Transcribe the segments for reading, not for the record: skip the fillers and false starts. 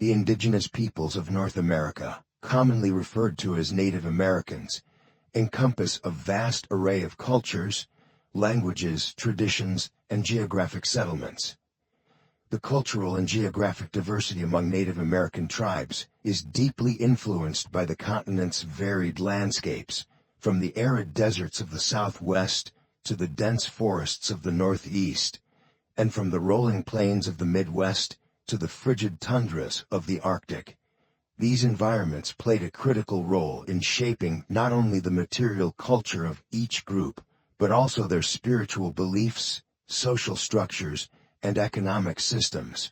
the indigenous peoples of North America, commonly referred to as Native Americans, encompass a vast array of cultures, languages, traditions, and geographic settlements. The cultural and geographic diversity among Native American tribes is deeply influenced by the continent's varied landscapes, from the arid deserts of the Southwest to the dense forests of the Northeast, and from the rolling plains of the Midwest to the frigid tundras of the Arctic. These environments played a critical role in shaping not only the material culture of each group, but also their spiritual beliefs, social structures, and economic systems.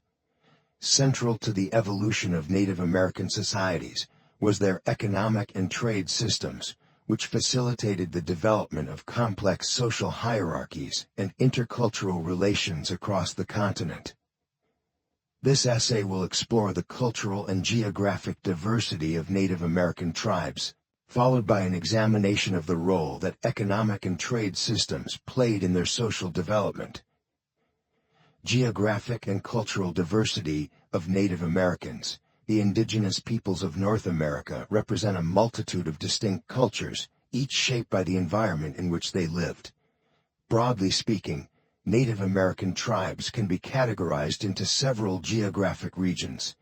Central to the evolution of Native American societies was their economic and trade systems, which facilitated the development of complex social hierarchies and intercultural relations across the continent. This essay will explore the cultural and geographic diversity of Native American tribes, followed by an examination of the role that economic and trade systems played in their social development. Geographic and cultural diversity of Native Americans. The indigenous peoples of North America represent a multitude of distinct cultures, each shaped by the environment in which they lived. Broadly speaking, Native American tribes can be categorized into several geographic regions: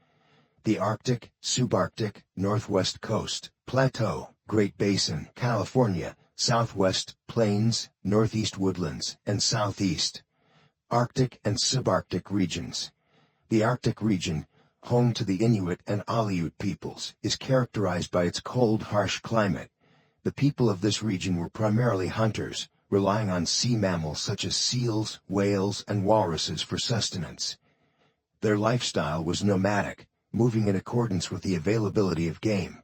the Arctic, Subarctic, Northwest Coast, Plateau, Great Basin, California, Southwest Plains, Northeast Woodlands, and Southeast. Arctic and Subarctic regions. The Arctic region, home to the Inuit and Aleut peoples, is characterized by its cold, harsh climate. The people of this region were primarily hunters, relying on sea mammals such as seals, whales, and walruses for sustenance. Their lifestyle was nomadic, moving in accordance with the availability of game.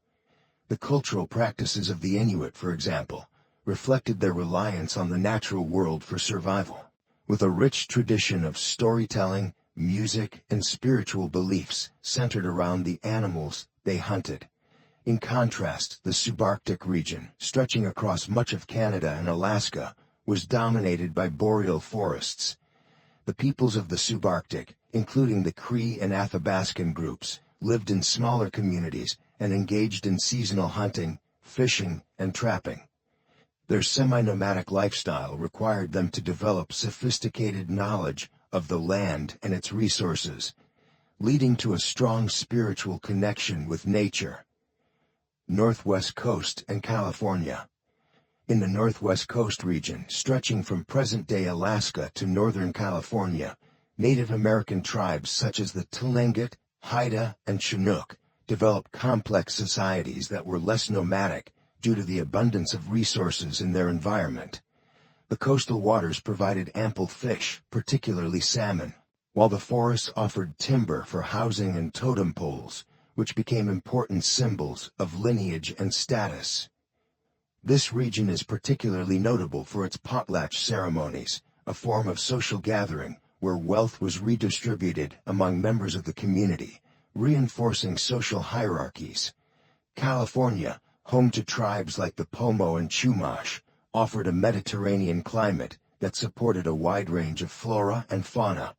The cultural practices of the Inuit, for example, reflected their reliance on the natural world for survival. With a rich tradition of storytelling, music, and spiritual beliefs centered around the animals they hunted. In contrast, the subarctic region, stretching across much of Canada and Alaska, was dominated by boreal forests. The peoples of the subarctic, including the Cree and Athabascan groups, lived in smaller communities and engaged in seasonal hunting, fishing, and trapping. Their semi-nomadic lifestyle required them to develop sophisticated knowledge of the land and its resources, leading to a strong spiritual connection with nature. Northwest Coast and California. In the Northwest Coast region, stretching from present-day Alaska to northern California, Native American tribes such as the Tlingit, Haida, and Chinook developed complex societies that were less nomadic due to the abundance of resources in their environment. The coastal waters provided ample fish, particularly salmon, while the forests offered timber for housing and totem poles, which became important symbols of lineage and status. This region is particularly notable for its potlatch ceremonies, a form of social gathering where wealth was redistributed among members of the community, reinforcing social hierarchies. California, home to tribes like the Pomo and Chumash, offered a Mediterranean climate that supported a wide range of flora and fauna.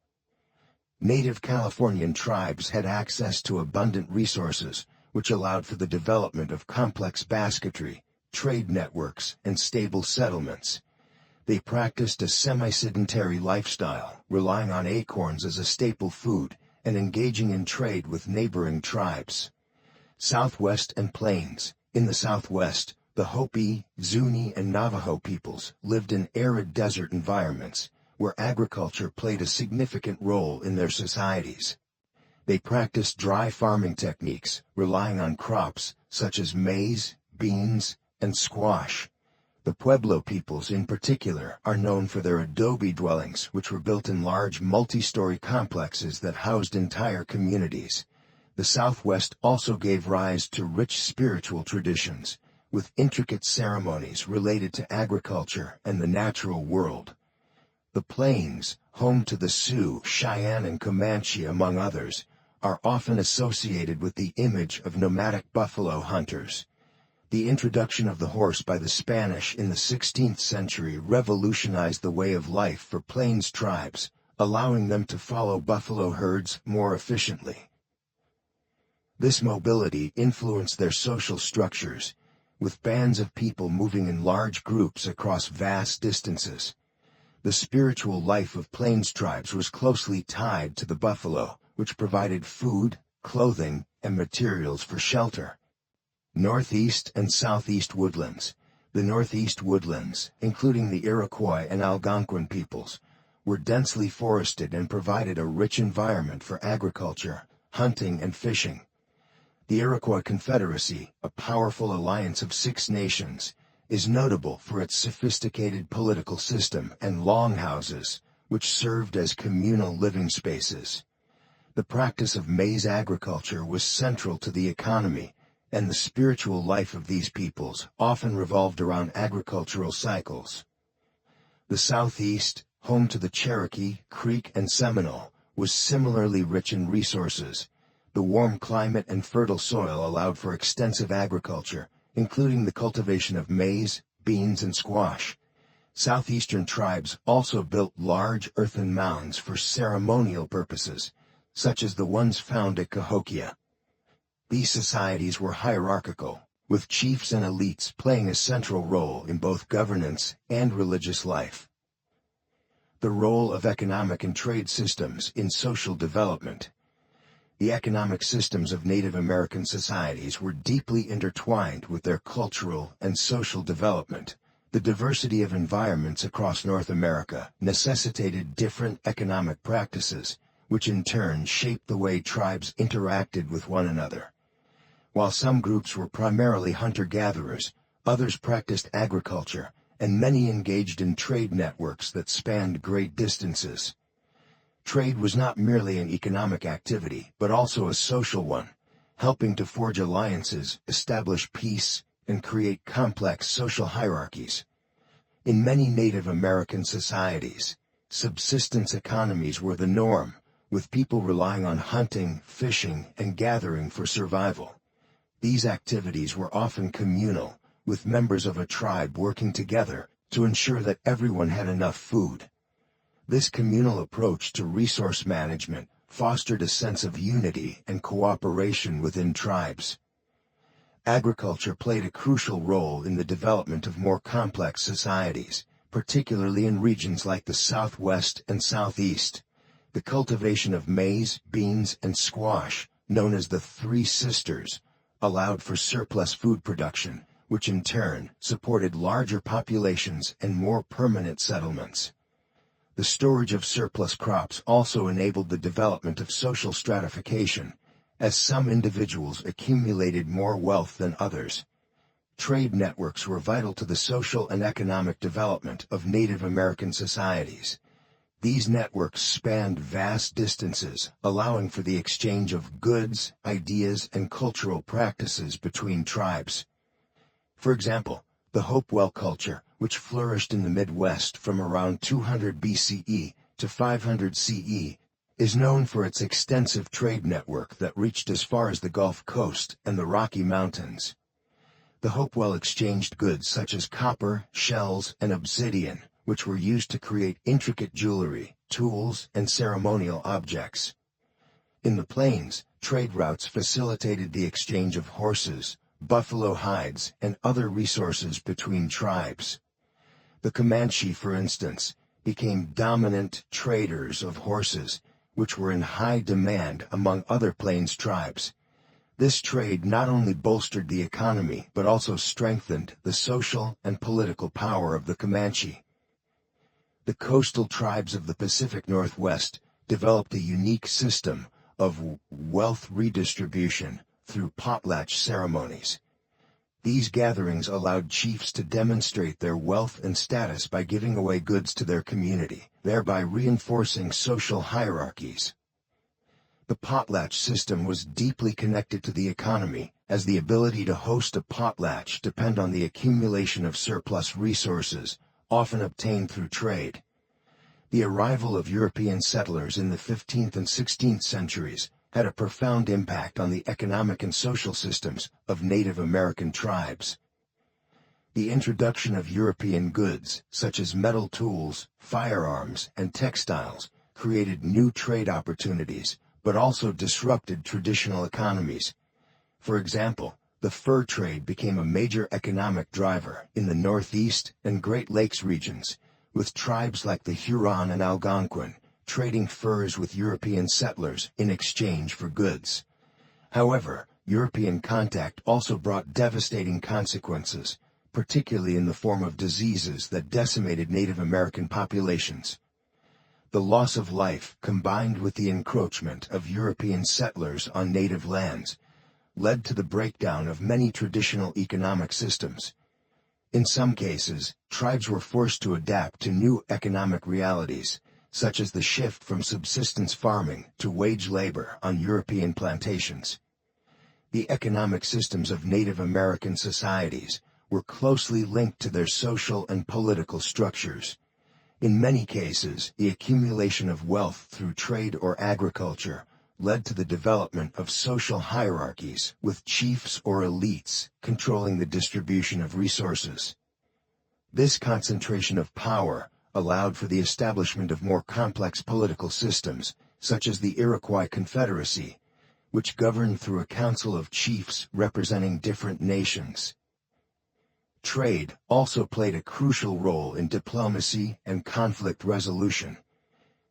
Native Californian tribes had access to abundant resources, which allowed for the development of complex basketry, trade networks, and stable settlements. They practiced a semi-sedentary lifestyle, relying on acorns as a staple food and engaging in trade with neighboring tribes. Southwest and Plains. In the Southwest, the Hopi, Zuni, and Navajo peoples lived in arid desert environments, where agriculture played a significant role in their societies. They practiced dry farming techniques, relying on crops such as maize, beans, and squash. The Pueblo peoples in particular are known for their adobe dwellings, which were built in large multi-story complexes that housed entire communities. The Southwest also gave rise to rich spiritual traditions, with intricate ceremonies related to agriculture and the natural world. The Plains, home to the Sioux, Cheyenne, and Comanche among others, are often associated with the image of nomadic buffalo hunters. The introduction of the horse by the Spanish in the 16th century revolutionized the way of life for Plains tribes, allowing them to follow buffalo herds more efficiently. This mobility influenced their social structures, with bands of people moving in large groups across vast distances. The spiritual life of Plains tribes was closely tied to the buffalo, which provided food, clothing, and materials for shelter. Northeast and Southeast woodlands. The Northeast woodlands, including the Iroquois and Algonquin peoples, were densely forested and provided a rich environment for agriculture, hunting, and fishing. The Iroquois Confederacy, a powerful alliance of 6 nations, is notable for its sophisticated political system and longhouses, which served as communal living spaces. The practice of maize agriculture was central to the economy, and the spiritual life of these peoples often revolved around agricultural cycles. The Southeast, home to the Cherokee, Creek, and Seminole, was similarly rich in resources. The warm climate and fertile soil allowed for extensive agriculture, including the cultivation of maize, beans, and squash. Southeastern tribes also built large earthen mounds for ceremonial purposes, such as the ones found at Cahokia. These societies were hierarchical, with chiefs and elites playing a central role in both governance and religious life. The role of economic and trade systems in social development. The economic systems of Native American societies were deeply intertwined with their cultural and social development. The diversity of environments across North America necessitated different economic practices, which in turn shaped the way tribes interacted with one another. While some groups were primarily hunter-gatherers, others practiced agriculture, and many engaged in trade networks that spanned great distances. Trade was not merely an economic activity, but also a social one, helping to forge alliances, establish peace, and create complex social hierarchies. In many Native American societies, subsistence economies were the norm, with people relying on hunting, fishing, and gathering for survival. These activities were often communal, with members of a tribe working together to ensure that everyone had enough food. This communal approach to resource management fostered a sense of unity and cooperation within tribes. Agriculture played a crucial role in the development of more complex societies, particularly in regions like the Southwest and Southeast. The cultivation of maize, beans, and squash, known as the Three Sisters, allowed for surplus food production, which in turn supported larger populations and more permanent settlements. The storage of surplus crops also enabled the development of social stratification, as some individuals accumulated more wealth than others. Trade networks were vital to the social and economic development of Native American societies. These networks spanned vast distances, allowing for the exchange of goods, ideas, and cultural practices between tribes. For example, the Hopewell culture, which flourished in the Midwest from around 200 BCE to 500 CE, is known for its extensive trade network that reached as far as the Gulf Coast and the Rocky Mountains. The Hopewell exchanged goods such as copper, shells, and obsidian, which were used to create intricate jewelry, tools, and ceremonial objects. In the plains, trade routes facilitated the exchange of horses, buffalo hides, and other resources between tribes. The Comanche, for instance, became dominant traders of horses, which were in high demand among other plains tribes. This trade not only bolstered the economy but also strengthened the social and political power of the Comanche. The coastal tribes of the Pacific Northwest developed a unique system of wealth redistribution through potlatch ceremonies. These gatherings allowed chiefs to demonstrate their wealth and status by giving away goods to their community, thereby reinforcing social hierarchies. The potlatch system was deeply connected to the economy, as the ability to host a potlatch depended on the accumulation of surplus resources, often obtained through trade. The arrival of European settlers in the 15th and 16th centuries had a profound impact on the economic and social systems of Native American tribes. The introduction of European goods, such as metal tools, firearms, and textiles, created new trade opportunities, but also disrupted traditional economies. For example, the fur trade became a major economic driver in the Northeast and Great Lakes regions, with tribes like the Huron and Algonquin trading furs with European settlers in exchange for goods. However, European contact also brought devastating consequences, particularly in the form of diseases that decimated Native American populations. The loss of life, combined with the encroachment of European settlers on native lands, led to the breakdown of many traditional economic systems. In some cases, tribes were forced to adapt to new economic realities, such as the shift from subsistence farming to wage labor on European plantations. The economic systems of Native American societies were closely linked to their social and political structures. In many cases, the accumulation of wealth through trade or agriculture led to the development of social hierarchies, with chiefs or elites controlling the distribution of resources. This concentration of power allowed for the establishment of more complex political systems, such as the Iroquois Confederacy, which governed through a council of chiefs representing different nations. Trade also played a crucial role in diplomacy and conflict resolution.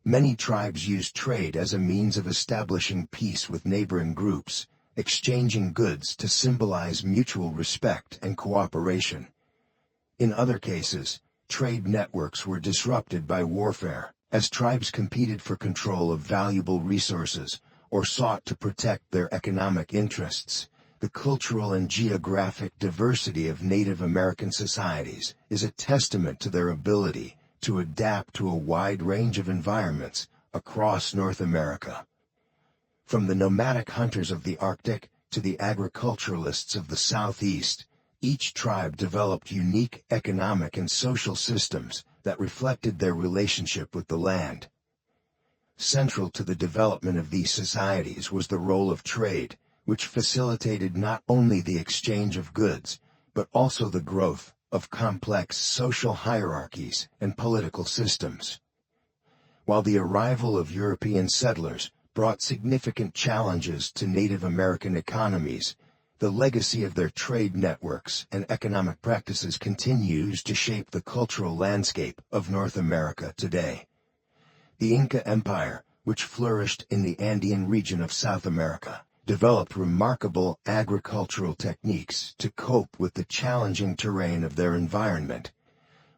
Many tribes used trade as a means of establishing peace with neighboring groups, exchanging goods to symbolize mutual respect and cooperation. In other cases, trade networks were disrupted by warfare, as tribes competed for control of valuable resources or sought to protect their economic interests. The cultural and geographic diversity of Native American societies is a testament to their ability to adapt to a wide range of environments across North America. From the nomadic hunters of the Arctic to the agriculturalists of the Southeast, each tribe developed unique economic and social systems that reflected their relationship with the land. Central to the development of these societies was the role of trade, which facilitated not only the exchange of goods, but also the growth of complex social hierarchies and political systems. While the arrival of European settlers brought significant challenges to Native American economies, the legacy of their trade networks and economic practices continues to shape the cultural landscape of North America today. The Inca Empire, which flourished in the Andean region of South America, developed remarkable agricultural techniques to cope with the challenging terrain of their environment.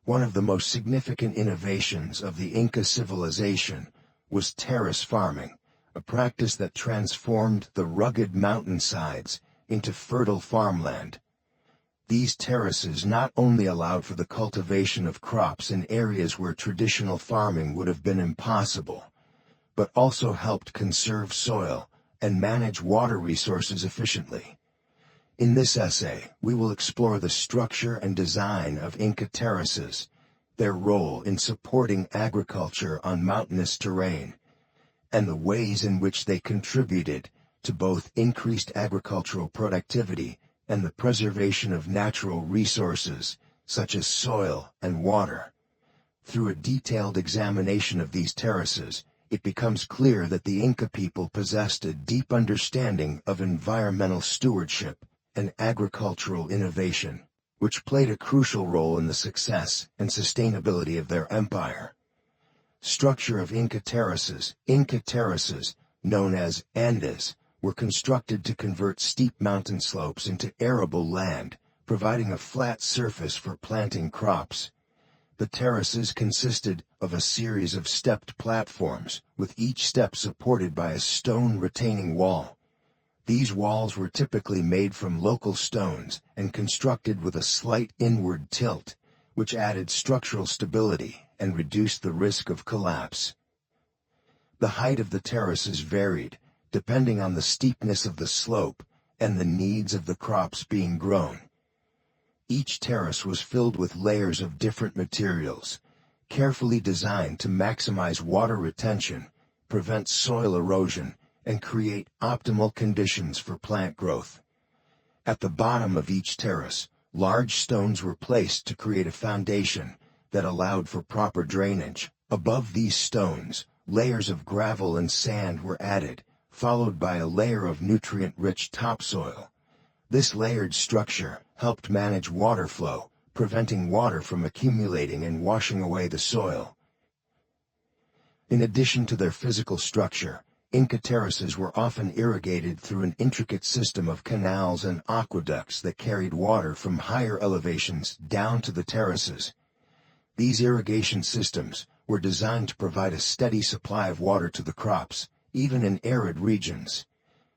One of the most significant innovations of the Inca civilization was terrace farming, a practice that transformed the rugged mountainsides into fertile farmland. These terraces not only allowed for the cultivation of crops in areas where traditional farming would have been impossible, but also helped conserve soil and manage water resources efficiently. In this essay, we will explore the structure and design of Inca terraces, their role in supporting agriculture on mountainous terrain, and the ways in which they contributed to both increased agricultural productivity and the preservation of natural resources, such as soil and water. Through a detailed examination of these terraces, it becomes clear that the Inca people possessed a deep understanding of environmental stewardship and agricultural innovation, which played a crucial role in the success and sustainability of their empire. Structure of Inca terraces. Inca terraces, known as andes, were constructed to convert steep mountain slopes into arable land, providing a flat surface for planting crops. The terraces consisted of a series of stepped platforms, with each step supported by a stone retaining wall. These walls were typically made from local stones and constructed with a slight inward tilt, which added structural stability and reduced the risk of collapse. The height of the terraces varied, depending on the steepness of the slope and the needs of the crops being grown. Each terrace was filled with layers of different materials, carefully designed to maximize water retention, prevent soil erosion, and create optimal conditions for plant growth. At the bottom of each terrace, large stones were placed to create a foundation that allowed for proper drainage. Above these stones, layers of gravel and sand were added, followed by a layer of nutrient-rich topsoil, This layered structure helped manage water flow, preventing water from accumulating and washing away the soil. In addition to their physical structure, Inca terraces were often irrigated through an intricate system of canals and aqueducts that carried water from higher elevations down to the terraces. These irrigation systems were designed to provide a steady supply of water to the crops, even in arid regions.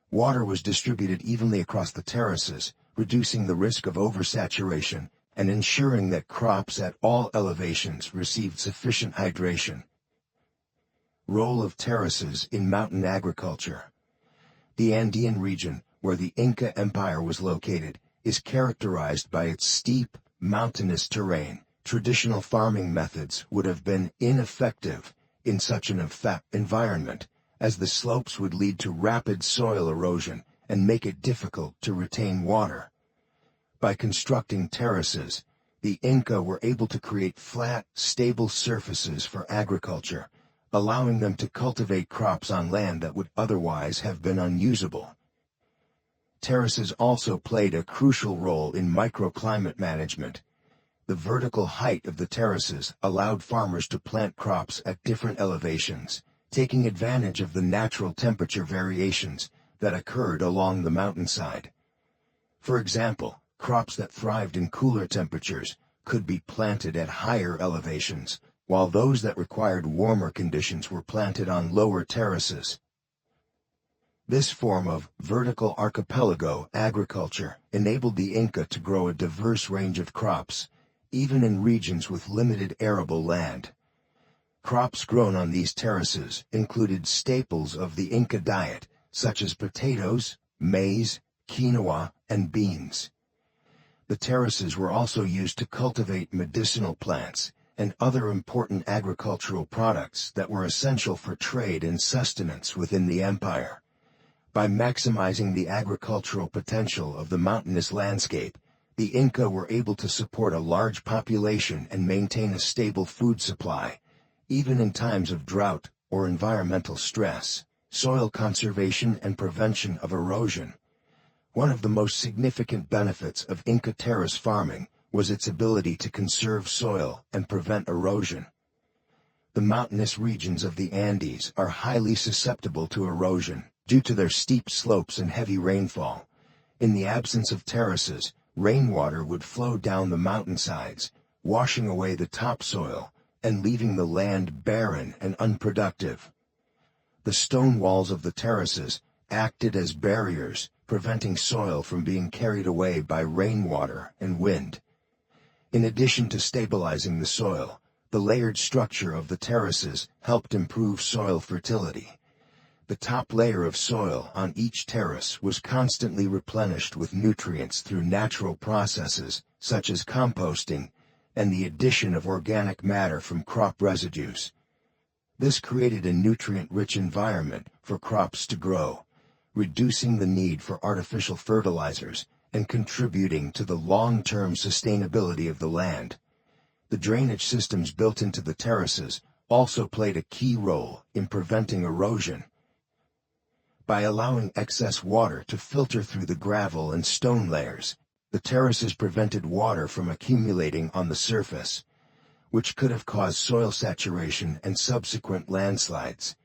Water was distributed evenly across the terraces, reducing the risk of oversaturation and ensuring that crops at all elevations received sufficient hydration. Role of terraces in mountain agriculture. The Andean region, where the Inca Empire was located, is characterized by its steep, mountainous terrain. Traditional farming methods would have been ineffective in such an environment, as the slopes would lead to rapid soil erosion and make it difficult to retain water. By constructing terraces, the Inca were able to create flat, stable surfaces for agriculture, allowing them to cultivate crops on land that would otherwise have been unusable. Terraces also played a crucial role in microclimate management. The vertical height of the terraces allowed farmers to plant crops at different elevations, taking advantage of the natural temperature variations that occurred along the mountainside. For example, crops that thrived in cooler temperatures could be planted at higher elevations, while those that required warmer conditions were planted on lower terraces. This form of vertical archipelago agriculture enabled the Inca to grow a diverse range of crops, even in regions with limited arable land. Crops grown on these terraces included staples of the Inca diet, such as potatoes, maize, quinoa, and beans. The terraces were also used to cultivate medicinal plants and other important agricultural products that were essential for trade and sustenance within the empire. By maximizing the agricultural potential of the mountainous landscape, the Inca were able to support a large population and maintain a stable food supply, even in times of drought or environmental stress. Soil conservation and prevention of erosion. One of the most significant benefits of Inca terrace farming was its ability to conserve soil and prevent erosion. The mountainous regions of the Andes are highly susceptible to erosion due to their steep slopes and heavy rainfall. In the absence of terraces, rainwater would flow down the mountainsides, washing away the topsoil and leaving the land barren and unproductive. The stone walls of the terraces acted as barriers, preventing soil from being carried away by rainwater and wind. In addition to stabilizing the soil, the layered structure of the terraces helped improve soil fertility. The top layer of soil on each terrace was constantly replenished with nutrients through natural processes, such as composting, and the addition of organic matter from crop residues. This created a nutrient-rich environment for crops to grow, reducing the need for artificial fertilizers and contributing to the long-term sustainability of the land. The drainage systems built into the terraces also played a key role in preventing erosion. By allowing excess water to filter through the gravel and stone layers, the terraces prevented water from accumulating on the surface, which could have caused soil saturation and subsequent landslides.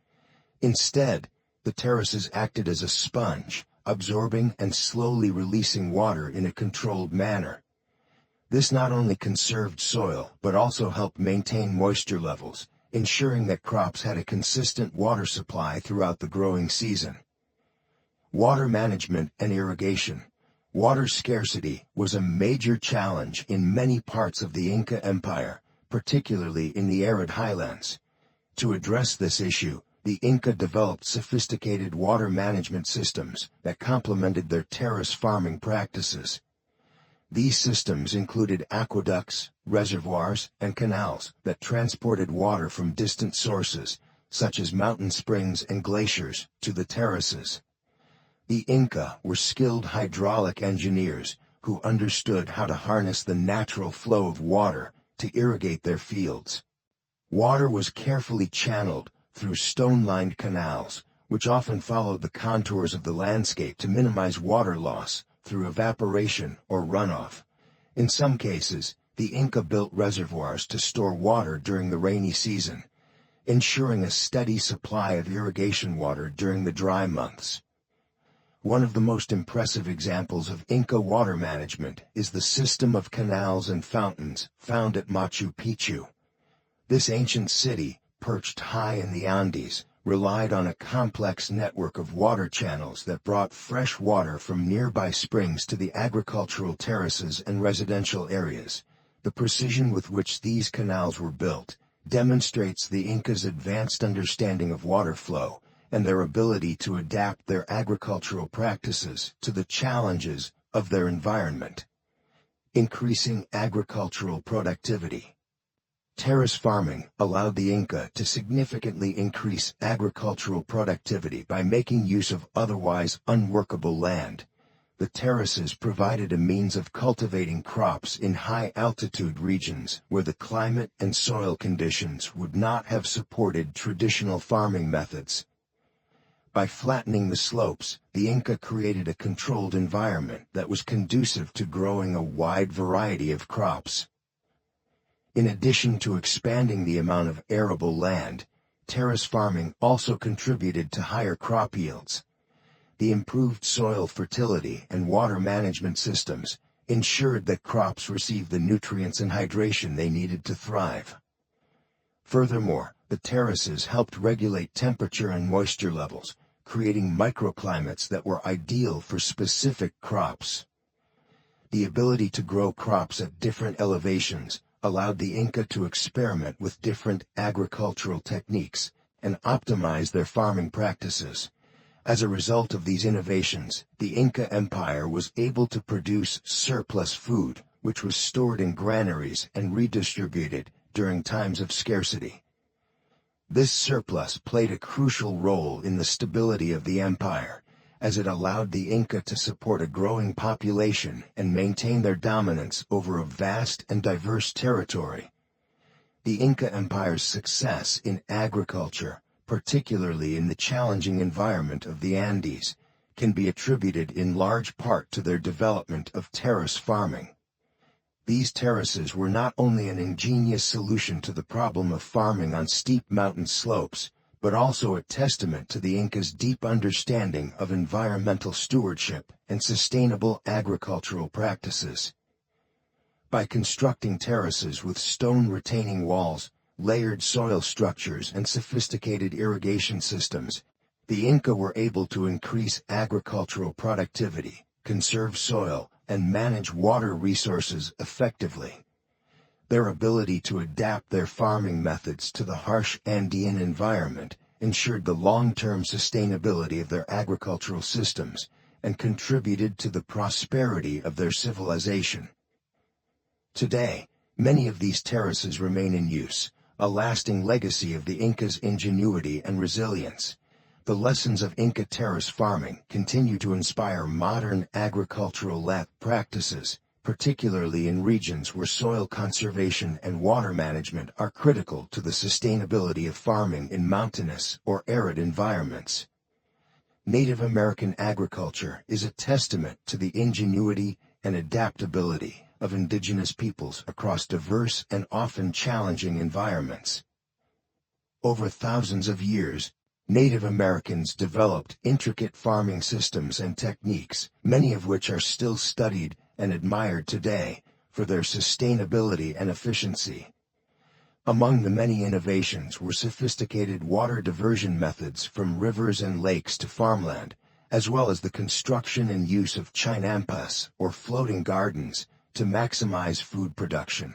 Instead, the terraces acted as a sponge, absorbing and slowly releasing water in a controlled manner. This not only conserved soil but also helped maintain moisture levels, ensuring that crops had a consistent water supply throughout the growing season. Water management and irrigation. Water scarcity was a major challenge in many parts of the Inca Empire, particularly in the arid highlands. To address this issue, the Inca developed sophisticated water management systems that complemented their terrace farming practices. These systems included aqueducts, reservoirs, and canals that transported water from distant sources, such as mountain springs and glaciers, to the terraces. The Inca were skilled hydraulic engineers who understood how to harness the natural flow of water to irrigate their fields. Water was carefully channeled through stone-lined canals, which often followed the contours of the landscape to minimize water loss, through evaporation or runoff. In some cases, the Inca built reservoirs to store water during the rainy season, ensuring a steady supply of irrigation water during the dry months. One of the most impressive examples of Inca water management is the system of canals and fountains found at Machu Picchu. This ancient city, perched high in the Andes, relied on a complex network of water channels that brought fresh water from nearby springs to the agricultural terraces and residential areas. The precision with which these canals were built demonstrates the Incas' advanced understanding of water flow and their ability to adapt their agricultural practices to the challenges of their environment. Increasing agricultural productivity. Terrace farming allowed the Inca to significantly increase agricultural productivity by making use of otherwise unworkable land. The terraces provided a means of cultivating crops in high-altitude regions where the climate and soil conditions would not have supported traditional farming methods. By flattening the slopes, the Inca created a controlled environment that was conducive to growing a wide variety of crops. In addition to expanding the amount of arable land, terrace farming also contributed to higher crop yields. The improved soil fertility and water management systems ensured that crops received the nutrients and hydration they needed to thrive. Furthermore, the terraces helped regulate temperature and moisture levels, creating microclimates that were ideal for specific crops. The ability to grow crops at different elevations allowed the Inca to experiment with different agricultural techniques and optimize their farming practices. As a result of these innovations, the Inca Empire was able to produce surplus food, which was stored in granaries and redistributed during times of scarcity. This surplus played a crucial role in the stability of the empire, as it allowed the Inca to support a growing population and maintain their dominance over a vast and diverse territory. The Inca Empire's success in agriculture, particularly in the challenging environment of the Andes, can be attributed in large part to their development of terrace farming. These terraces were not only an ingenious solution to the problem of farming on steep mountain slopes, but also a testament to the Incas' deep understanding of environmental stewardship and sustainable agricultural practices. By constructing terraces with stone retaining walls, layered soil structures, and sophisticated irrigation systems, the Inca were able to increase agricultural productivity, conserve soil, and manage water resources effectively. Their ability to adapt their farming methods to the harsh Andean environment ensured the long-term sustainability of their agricultural systems and contributed to the prosperity of their civilization. Today, many of these terraces remain in use, a lasting legacy of the Incas' ingenuity and resilience. The lessons of Inca terrace farming continue to inspire modern agricultural practices, particularly in regions where soil conservation and water management are critical to the sustainability of farming in mountainous or arid environments. Native American agriculture is a testament to the ingenuity and adaptability of indigenous peoples across diverse and often challenging environments. Over thousands of years, Native Americans developed intricate farming systems and techniques, many of which are still studied and admired today for their sustainability and efficiency. Among the many innovations were sophisticated water diversion methods from rivers and lakes to farmland, as well as the construction and use of chinampas, or floating gardens, to maximize food production.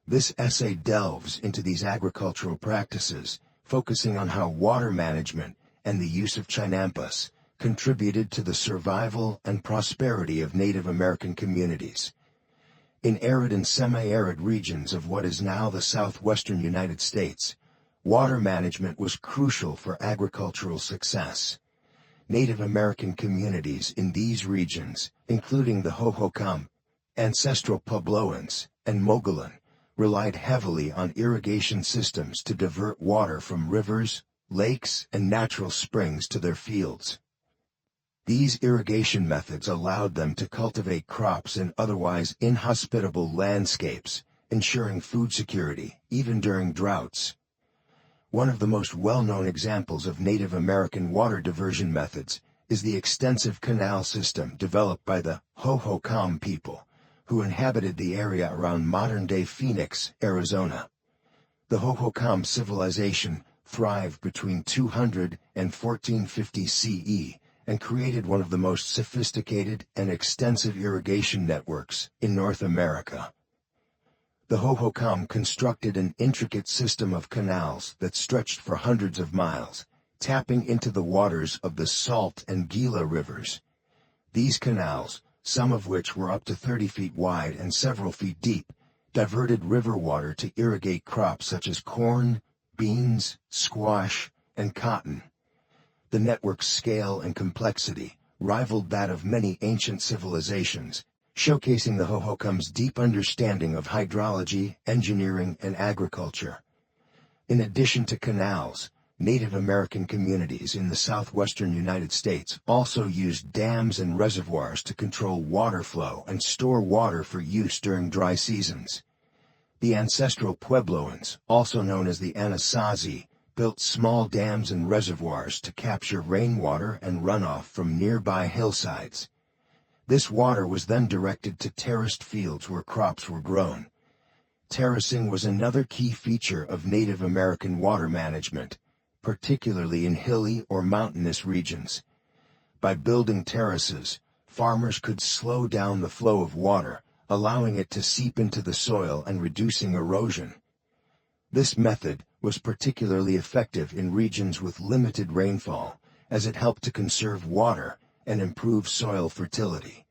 This essay delves into these agricultural practices, focusing on how water management and the use of chinampas contributed to the survival and prosperity of Native American communities. In arid and semi-arid regions of what is now the southwestern United States, water management was crucial for agricultural success. Native American communities in these regions, including the Hohokam, ancestral Puebloans, and Mogollon, relied heavily on irrigation systems to divert water from rivers, lakes, and natural springs to their fields. These irrigation methods allowed them to cultivate crops in otherwise inhospitable landscapes, ensuring food security, even during droughts. One of the most well-known examples of Native American water diversion methods is the extensive canal system developed by the Hohokam people, who inhabited the area around modern-day Phoenix, Arizona. The Hohokam civilization thrived between 200 and 1450 CE and created one of the most sophisticated and extensive irrigation networks in North America. The Hohokam constructed an intricate system of canals that stretched for hundreds of miles, tapping into the waters of the Salt and Gila rivers. These canals, some of which were up to 30 feet wide and several feet deep, diverted river water to irrigate crops such as corn, beans, squash, and cotton. The network's scale and complexity rivaled that of many ancient civilizations, showcasing the Hohokam's deep understanding of hydrology, engineering, and agriculture. In addition to canals, Native American communities in the southwestern United States also used dams and reservoirs to control water flow and store water for use during dry seasons. The ancestral Puebloans, also known as the Anasazi, built small dams and reservoirs to capture rainwater and runoff from nearby hillsides. This water was then directed to terraced fields where crops were grown. Terracing was another key feature of Native American water management, particularly in hilly or mountainous regions. By building terraces, farmers could slow down the flow of water, allowing it to seep into the soil and reducing erosion. This method was particularly effective in regions with limited rainfall, as it helped to conserve water and improve soil fertility.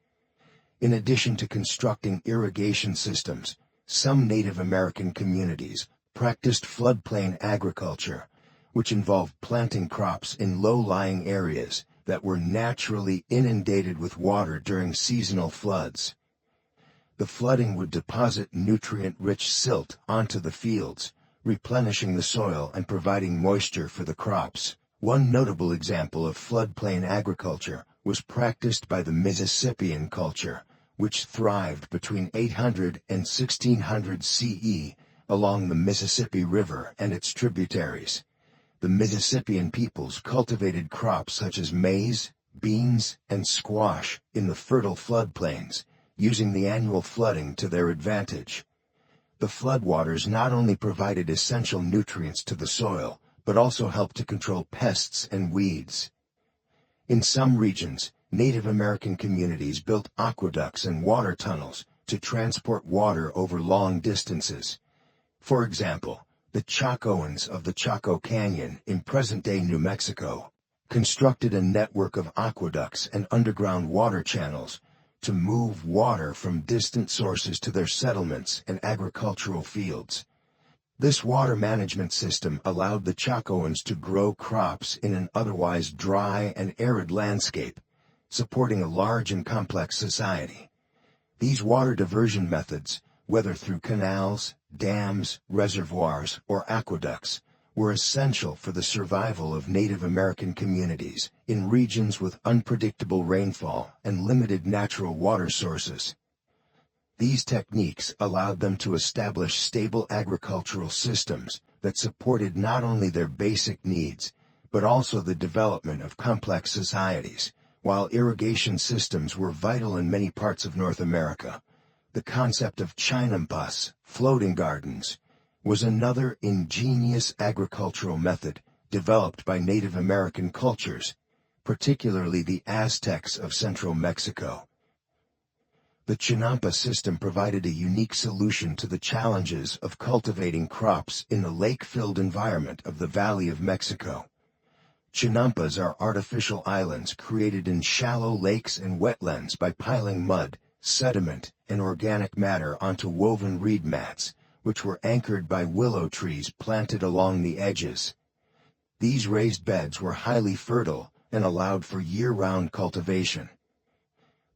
In addition to constructing irrigation systems, some Native American communities practiced floodplain agriculture, which involved planting crops in low-lying areas that were naturally inundated with water during seasonal floods. The flooding would deposit nutrient-rich silt onto the fields, replenishing the soil and providing moisture for the crops. One notable example of floodplain agriculture was practiced by the Mississippian culture, which thrived between 800 and 1600 CE along the Mississippi River and its tributaries. The Mississippian peoples cultivated crops such as maize, beans, and squash in the fertile floodplains, using the annual flooding to their advantage. The floodwaters not only provided essential nutrients to the soil, but also helped to control pests and weeds. In some regions, Native American communities built aqueducts and water tunnels to transport water over long distances. For example, the Chacoans of the Chaco Canyon in present-day New Mexico constructed a network of aqueducts and underground water channels to move water from distant sources to their settlements and agricultural fields. This water management system allowed the Chacoans to grow crops in an otherwise dry and arid landscape, supporting a large and complex society. These water diversion methods, whether through canals, dams, reservoirs, or aqueducts, were essential for the survival of Native American communities in regions with unpredictable rainfall and limited natural water sources. These techniques allowed them to establish stable agricultural systems that supported not only their basic needs, but also the development of complex societies. While irrigation systems were vital in many parts of North America, the concept of chinampas, floating gardens, was another ingenious agricultural method developed by Native American cultures, particularly the Aztecs of central Mexico. The chinampa system provided a unique solution to the challenges of cultivating crops in the lake-filled environment of the Valley of Mexico. Chinampas are artificial islands created in shallow lakes and wetlands by piling mud, sediment, and organic matter onto woven reed mats, which were anchored by willow trees planted along the edges. These raised beds were highly fertile and allowed for year-round cultivation.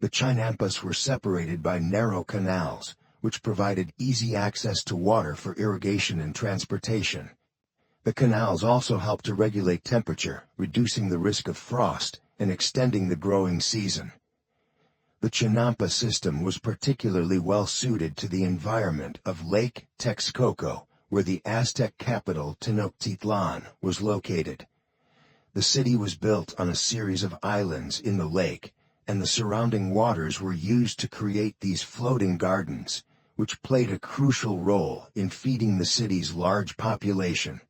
The chinampas were separated by narrow canals, which provided easy access to water for irrigation and transportation. The canals also helped to regulate temperature, reducing the risk of frost and extending the growing season. The Chinampa system was particularly well suited to the environment of Lake Texcoco, where the Aztec capital Tenochtitlan was located. The city was built on a series of islands in the lake, and the surrounding waters were used to create these floating gardens, which played a crucial role in feeding the city's large population.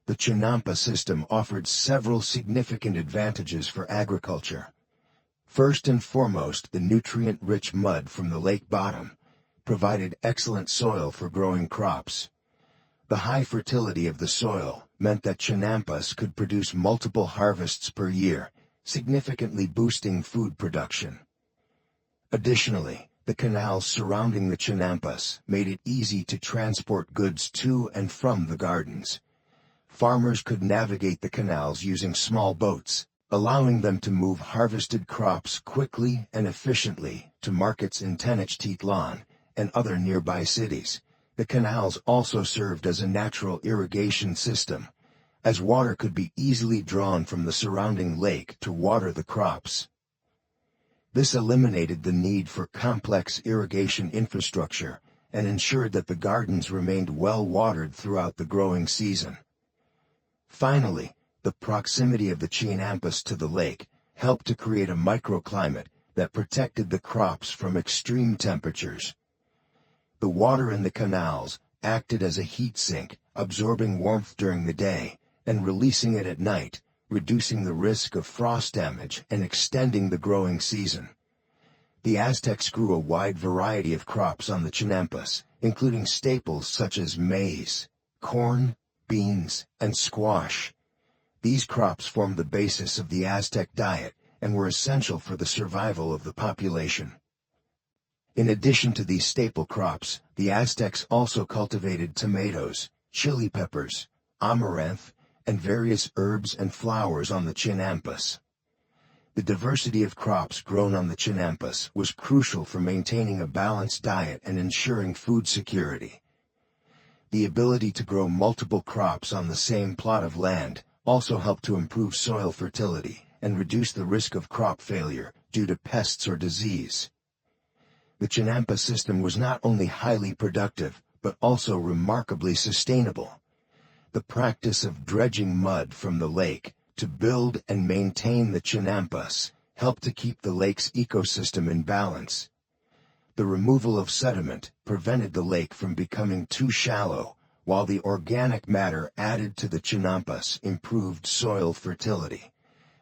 The Chinampa system offered several significant advantages for agriculture. First and foremost, the nutrient-rich mud from the lake bottom provided excellent soil for growing crops. The high fertility of the soil meant that Chinampas could produce multiple harvests per year, significantly boosting food production. Additionally, the canals surrounding the Chinampas made it easy to transport goods to and from the gardens. Farmers could navigate the canals using small boats, allowing them to move harvested crops quickly and efficiently to markets in Tenochtitlan and other nearby cities. The canals also served as a natural irrigation system, as water could be easily drawn from the surrounding lake to water the crops. This eliminated the need for complex irrigation infrastructure and ensured that the gardens remained well watered throughout the growing season. Finally, the proximity of the Chinampas to the lake helped to create a microclimate that protected the crops from extreme temperatures. The water in the canals acted as a heat sink, absorbing warmth during the day and releasing it at night, reducing the risk of frost damage and extending the growing season. The Aztecs grew a wide variety of crops on the Chinampas, including staples such as maize, corn, beans, and squash. These crops formed the basis of the Aztec diet and were essential for the survival of the population. In addition to these staple crops, the Aztecs also cultivated tomatoes, chili peppers, amaranth, and various herbs and flowers on the Chinampas. The diversity of crops grown on the Chinampas was crucial for maintaining a balanced diet and ensuring food security. The ability to grow multiple crops on the same plot of land also helped to improve soil fertility and reduce the risk of crop failure due to pests or disease. The Chinampa system was not only highly productive, but also remarkably sustainable. The practice of dredging mud from the lake to build and maintain the Chinampas helped to keep the lake's ecosystem in balance. The removal of sediment prevented the lake from becoming too shallow, while the organic matter added to the Chinampas improved soil fertility.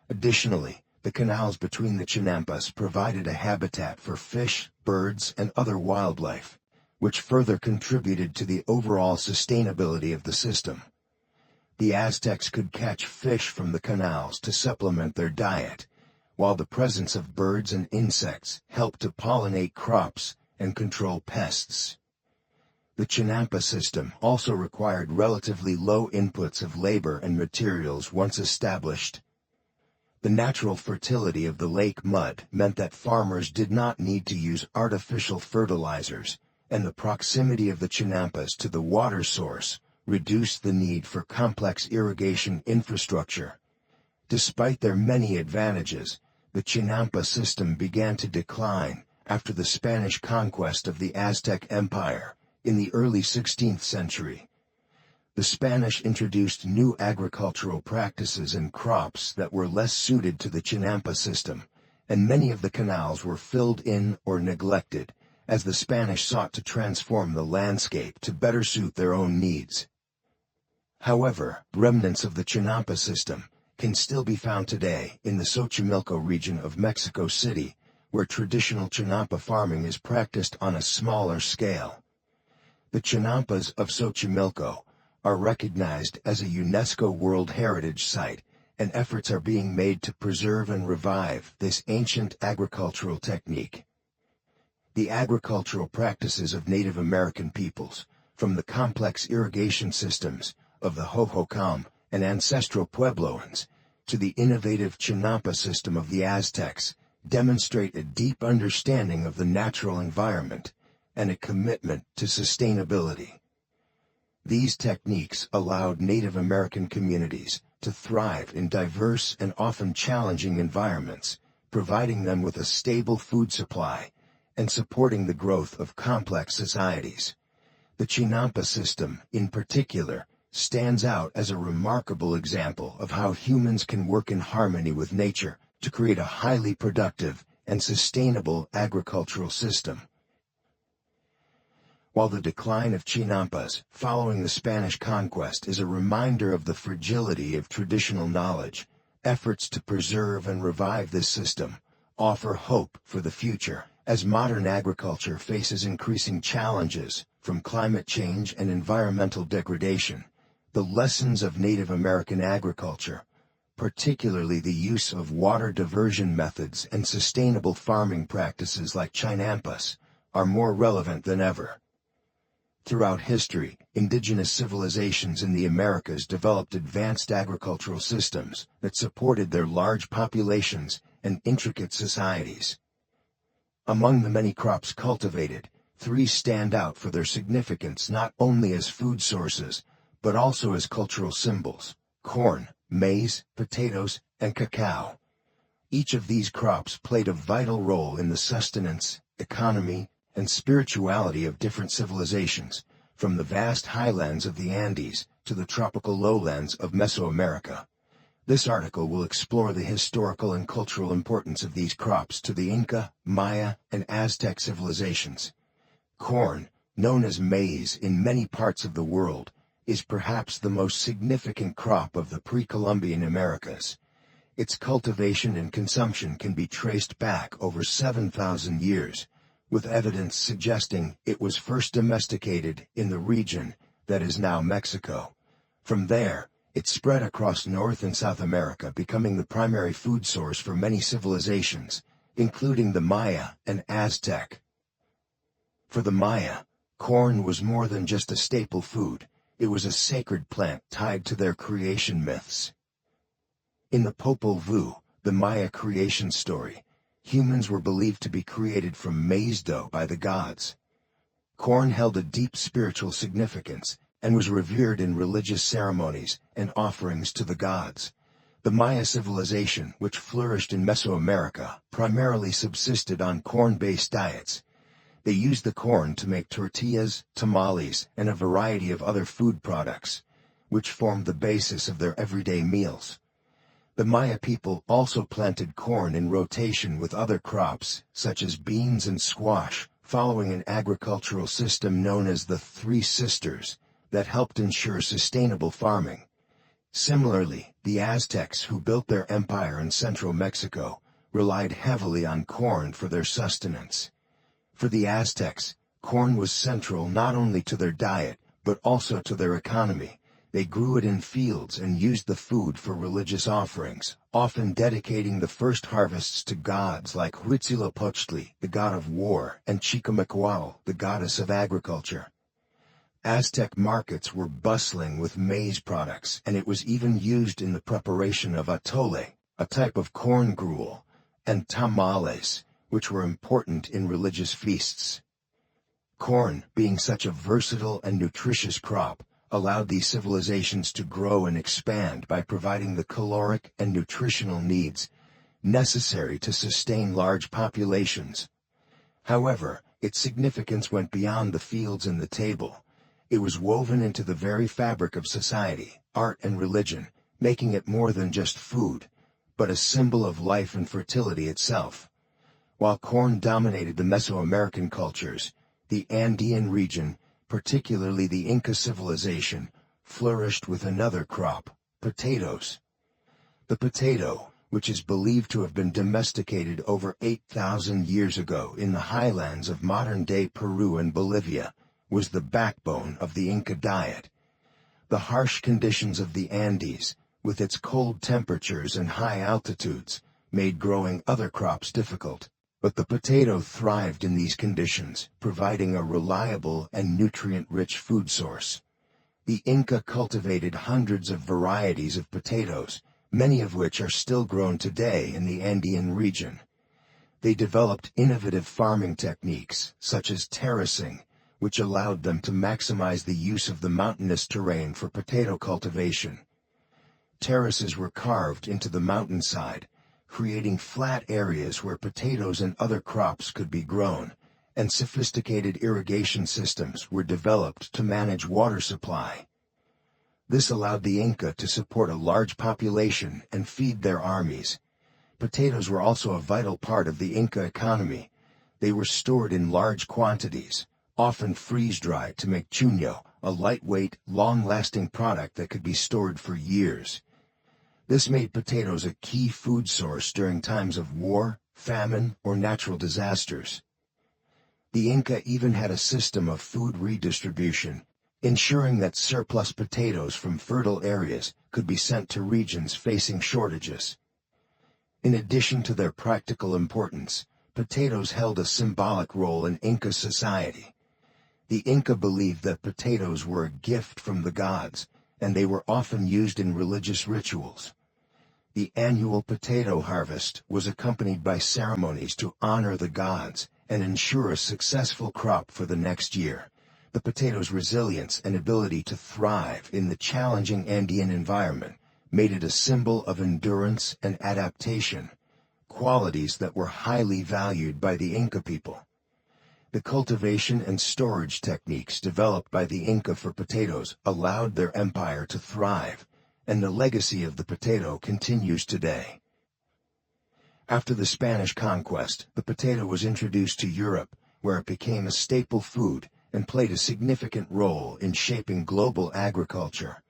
Additionally, the canals between the Chinampas provided a habitat for fish, birds, and other wildlife, which further contributed to the overall sustainability of the system. The Aztecs could catch fish from the canals to supplement their diet, while the presence of birds and insects helped to pollinate crops and control pests. The Chinampa system also required relatively low inputs of labor and materials once established. The natural fertility of the lake mud meant that farmers did not need to use artificial fertilizers, and the proximity of the Chinampas to the water source reduced the need for complex irrigation infrastructure. Despite their many advantages, the Chinampa system began to decline after the Spanish conquest of the Aztec Empire in the early 16th century. The Spanish introduced new agricultural practices and crops that were less suited to the Chinampa system, and many of the canals were filled in or neglected as the Spanish sought to transform the landscape to better suit their own needs. However, remnants of the Chinampa system can still be found today in the Xochimilco region of Mexico City, where traditional Chinampa farming is practiced on a smaller scale. The Chinampas of Xochimilco are recognized as a UNESCO World Heritage Site, and efforts are being made to preserve and revive this ancient agricultural technique. The agricultural practices of Native American peoples, from the complex irrigation systems of the Hohokam and ancestral Puebloans to the innovative Chinampa system of the Aztecs, demonstrate a deep understanding of the natural environment and a commitment to sustainability. These techniques allowed Native American communities to thrive in diverse and often challenging environments, providing them with a stable food supply and supporting the growth of complex societies. The Chinampa system, in particular, stands out as a remarkable example of how humans can work in harmony with nature to create a highly productive and sustainable agricultural system. While the decline of Chinampas following the Spanish conquest is a reminder of the fragility of traditional knowledge, efforts to preserve and revive this system offer hope for the future as modern agriculture faces increasing challenges from climate change and environmental degradation. The lessons of Native American agriculture, particularly the use of water diversion methods and sustainable farming practices like Chinampas, are more relevant than ever. Throughout history, indigenous civilizations in the Americas developed advanced agricultural systems that supported their large populations and intricate societies. Among the many crops cultivated, 3 stand out for their significance not only as food sources, but also as cultural symbols: corn, maize, potatoes, and cacao. Each of these crops played a vital role in the sustenance, economy, and spirituality of different civilizations, from the vast highlands of the Andes to the tropical lowlands of Mesoamerica. This article will explore the historical and cultural importance of these crops to the Inca, Maya, and Aztec civilizations. Corn, known as maize in many parts of the world, is perhaps the most significant crop of the pre-Columbian Americas. Its cultivation and consumption can be traced back over 7,000 years, with evidence suggesting it was first domesticated in the region that is now Mexico. From there, it spread across North and South America, becoming the primary food source for many civilizations, including the Maya and Aztec. For the Maya, corn was more than just a staple food. It was a sacred plant tied to their creation myths. In the Popol Vuh, the Maya creation story, humans were believed to be created from maize dough by the gods. Corn held a deep spiritual significance and was revered in religious ceremonies and offerings to the gods. The Maya civilization, which flourished in Mesoamerica, primarily subsisted on corn-based diets. They used the corn to make tortillas, tamales, and a variety of other food products, which formed the basis of their everyday meals. The Maya people also planted corn in rotation with other crops, such as beans and squash, following an agricultural system known as the Three Sisters that helped ensure sustainable farming. Similarly, the Aztecs, who built their empire in central Mexico, relied heavily on corn for their sustenance. For the Aztecs, corn was central not only to their diet, but also to their economy. They grew it in fields and used the food for religious offerings, often dedicating the first harvests to gods like Huitzilopochtli, the god of war, and Chicomecoatl, the goddess of agriculture. Aztec markets were bustling with maize products, and it was even used in the preparation of atole, a type of corn gruel, and tamales, which were important in religious feasts. Corn, being such a versatile and nutritious crop, allowed these civilizations to grow and expand by providing the caloric and nutritional needs necessary to sustain large populations. However, its significance went beyond the fields and the table. It was woven into the very fabric of society, art and religion, making it more than just food, but a symbol of life and fertility itself. While corn dominated the Mesoamerican cultures, the Andean region, particularly the Inca civilization, flourished with another crop, potatoes. The potato, which is believed to have been domesticated over 8,000 years ago in the highlands of modern-day Peru and Bolivia, was the backbone of the Inca diet. The harsh conditions of the Andes, with its cold temperatures and high altitudes, made growing other crops difficult. But the potato thrived in these conditions, providing a reliable and nutrient-rich food source. The Inca cultivated hundreds of varieties of potatoes, many of which are still grown today in the Andean region. They developed innovative farming techniques, such as terracing, which allowed them to maximize the use of the mountainous terrain for potato cultivation. terraces were carved into the mountainside, creating flat areas where potatoes and other crops could be grown, and sophisticated irrigation systems were developed to manage water supply. This allowed the Inca to support a large population and feed their armies. Potatoes were also a vital part of the Inca economy. They were stored in large quantities, often freeze-dried to make chuño, a lightweight, long-lasting product that could be stored for years. This made potatoes a key food source during times of war, famine, or natural disasters. The Inca even had a system of food redistribution, ensuring that surplus potatoes from fertile areas could be sent to regions facing shortages. In addition to their practical importance, potatoes held a symbolic role in Inca society. The Inca believed that potatoes were a gift from the gods, and they were often used in religious rituals. The annual potato harvest was accompanied by ceremonies to honor the gods and ensure a successful crop for the next year. The potato's resilience and ability to thrive in the challenging Andean environment made it a symbol of endurance and adaptation, qualities that were highly valued by the Inca people. The cultivation and storage techniques developed by the Inca for potatoes allowed their empire to thrive, and the legacy of the potato continues today. After the Spanish conquest, the potato was introduced to Europe, where it became a staple food and played a significant role in shaping global agriculture.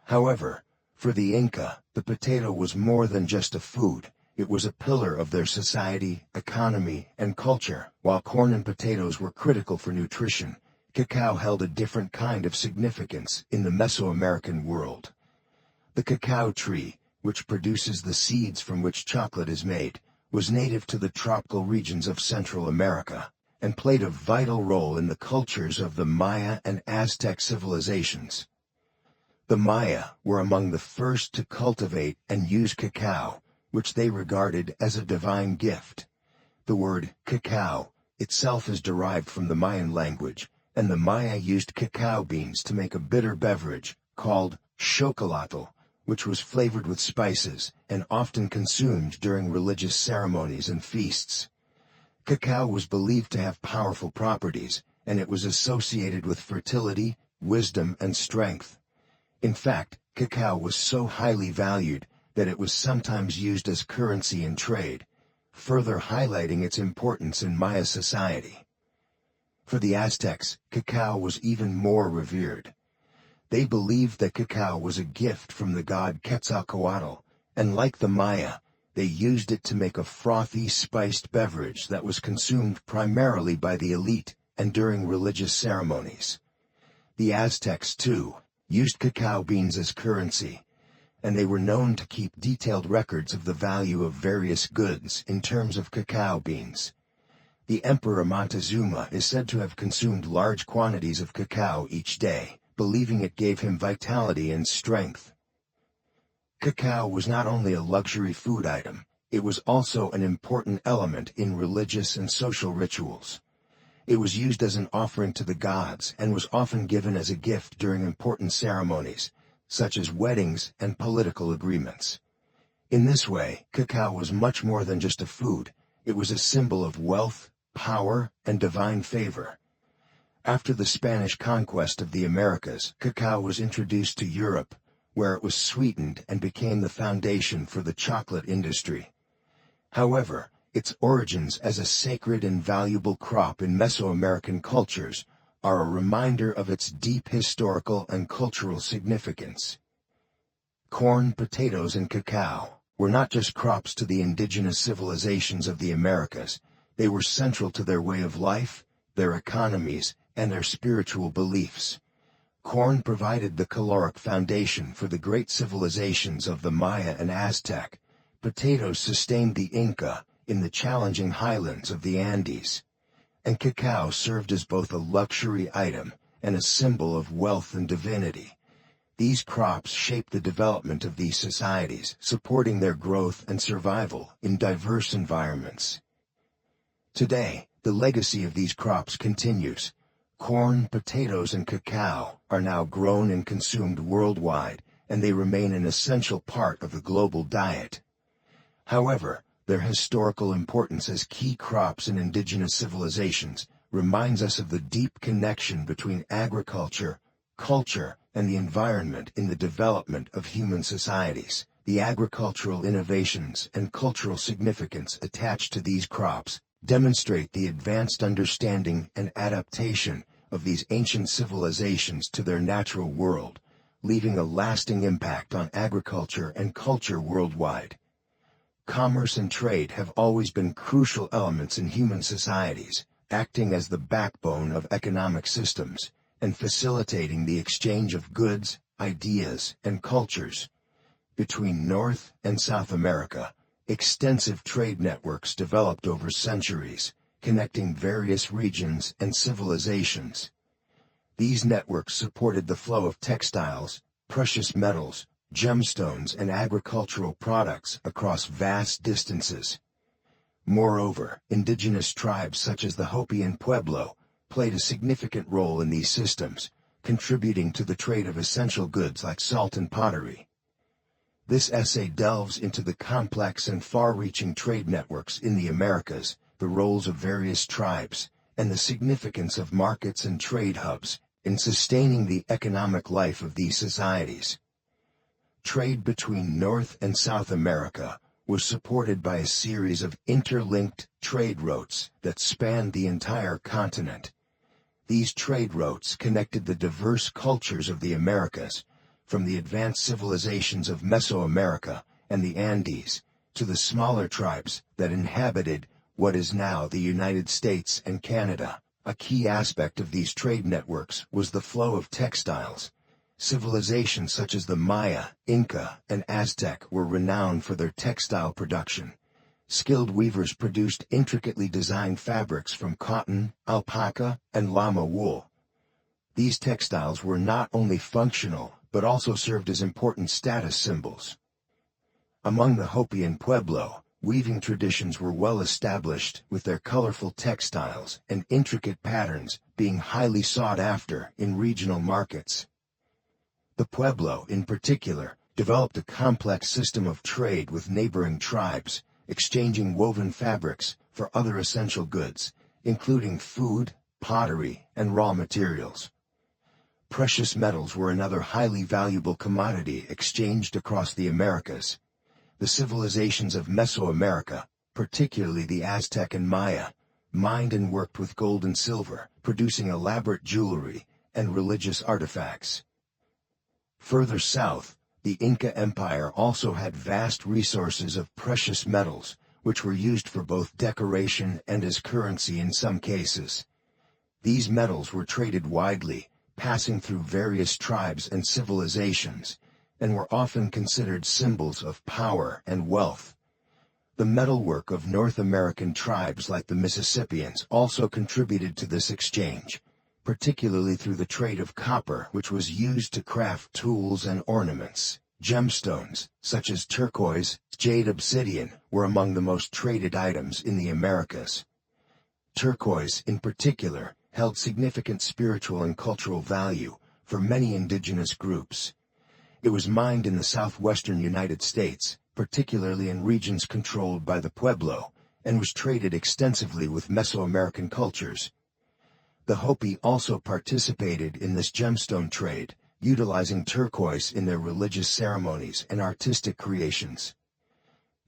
However, for the Inca, the potato was more than just a food. It was a pillar of their society, economy, and culture. While corn and potatoes were critical for nutrition, cacao held a different kind of significance in the Mesoamerican world. The cacao tree, which produces the seeds from which chocolate is made, was native to the tropical regions of Central America, and played a vital role in the cultures of the Maya and Aztec civilizations. The Maya were among the first to cultivate and use cacao, which they regarded as a divine gift. The word cacao itself is derived from the Mayan language, and the Maya used cacao beans to make a bitter beverage called chocolatl, which was flavored with spices and often consumed during religious ceremonies and feasts. Cacao was believed to have powerful properties, and it was associated with fertility, wisdom, and strength. In fact, cacao was so highly valued that it was sometimes used as currency in trade, further highlighting its importance in Maya society. For the Aztecs, cacao was even more revered. They believed that cacao was a gift from the god Quetzalcoatl, and like the Maya, they used it to make a frothy, spiced beverage that was consumed primarily by the elite and during religious ceremonies. The Aztecs, too, used cacao beans as currency, and they were known to keep detailed records of the value of various goods in terms of cacao beans. The Emperor Montezuma is said to have consumed large quantities of cacao each day, believing it gave him vitality and strength. Cacao was not only a luxury food item, it was also an important element in religious and social rituals. It was used as an offering to the gods and was often given as a gift during important ceremonies, such as weddings and political agreements. In this way, cacao was much more than just a food. It was a symbol of wealth, power, and divine favor. After the Spanish conquest of the Americas, cacao was introduced to Europe, where it was sweetened and became the foundation for the chocolate industry. However, its origins as a sacred and valuable crop in Mesoamerican cultures are a reminder of its deep historical and cultural significance. Corn, potatoes, and cacao were not just crops to the indigenous civilizations of the Americas. They were central to their way of life, their economies, and their spiritual beliefs. Corn provided the caloric foundation for the great civilizations of the Maya and Aztec. Potatoes sustained the Inca in the challenging highlands of the Andes. And cacao served as both a luxury item and a symbol of wealth and divinity. These crops shaped the development of these societies, supporting their growth and survival in diverse environments. Today, the legacy of these crops continues. Corn, potatoes, and cacao are now grown and consumed worldwide and they remain an essential part of the global diet. However, their historical importance as key crops in indigenous civilizations reminds us of the deep connection between agriculture, culture, and the environment in the development of human societies. The agricultural innovations and cultural significance attached to these crops demonstrate the advanced understanding and adaptation of these ancient civilizations to their natural world, leaving a lasting impact on agriculture and culture worldwide. Commerce and trade have always been crucial elements in human societies, acting as the backbone of economic systems and facilitating the exchange of goods, ideas, and cultures. Between North and South America, extensive trade networks developed over centuries, connecting various regions and civilizations. These networks supported the flow of textiles, precious metals, gemstones, and agricultural products across vast distances. Moreover, indigenous tribes such as the Hopi and Pueblo played a significant role in these systems, contributing to the trade of essential goods like salt and pottery. This essay delves into the complex and far-reaching trade networks in the Americas, the roles of various tribes, and the significance of markets and trade hubs in sustaining the economic life of these societies. Trade between North and South America was supported by a series of interlinked trade routes that spanned the entire continent. These trade routes connected the diverse cultures of the Americas, from the advanced civilizations of Mesoamerica and the Andes, to the smaller tribes that inhabited what is now the United States and Canada. A key aspect of these trade networks was the flow of textiles. Civilizations such as the Maya, Inca, and Aztec were renowned for their textile production. Skilled weavers produced intricately designed fabrics from cotton, alpaca, and llama wool. These textiles were not only functional, but also served as important status symbols. Among the Hopi and Pueblo, weaving traditions were well established, with their colorful textiles and intricate patterns being highly sought after in regional markets. The Pueblo, in particular, developed a complex system of trade with neighboring tribes, exchanging woven fabrics for other essential goods, including food, pottery, and raw materials. Precious metals were another highly valuable commodity exchanged across the Americas. The civilizations of Mesoamerica, particularly the Aztec and Maya, mined and worked with gold and silver, producing elaborate jewelry and religious artifacts. Further south, the Inca Empire also had vast resources of precious metals, which were used for both decoration and as currency in some cases. These metals were traded widely, passing through various tribes and civilizations, and were often considered symbols of power and wealth. The metalwork of North American tribes like the Mississippians also contributed to this exchange, particularly through the trade of copper, which was used to craft tools and ornaments. Gemstones, such as turquoise, jade, obsidian, were among the most traded items in the Americas. Turquoise, in particular, held significant spiritual and cultural value for many indigenous groups. It was mined in the southwestern United States, particularly in regions controlled by the Pueblo, and was traded extensively with Mesoamerican cultures. The Hopi also participated in this gemstone trade, utilizing turquoise in their religious ceremonies and artistic creations.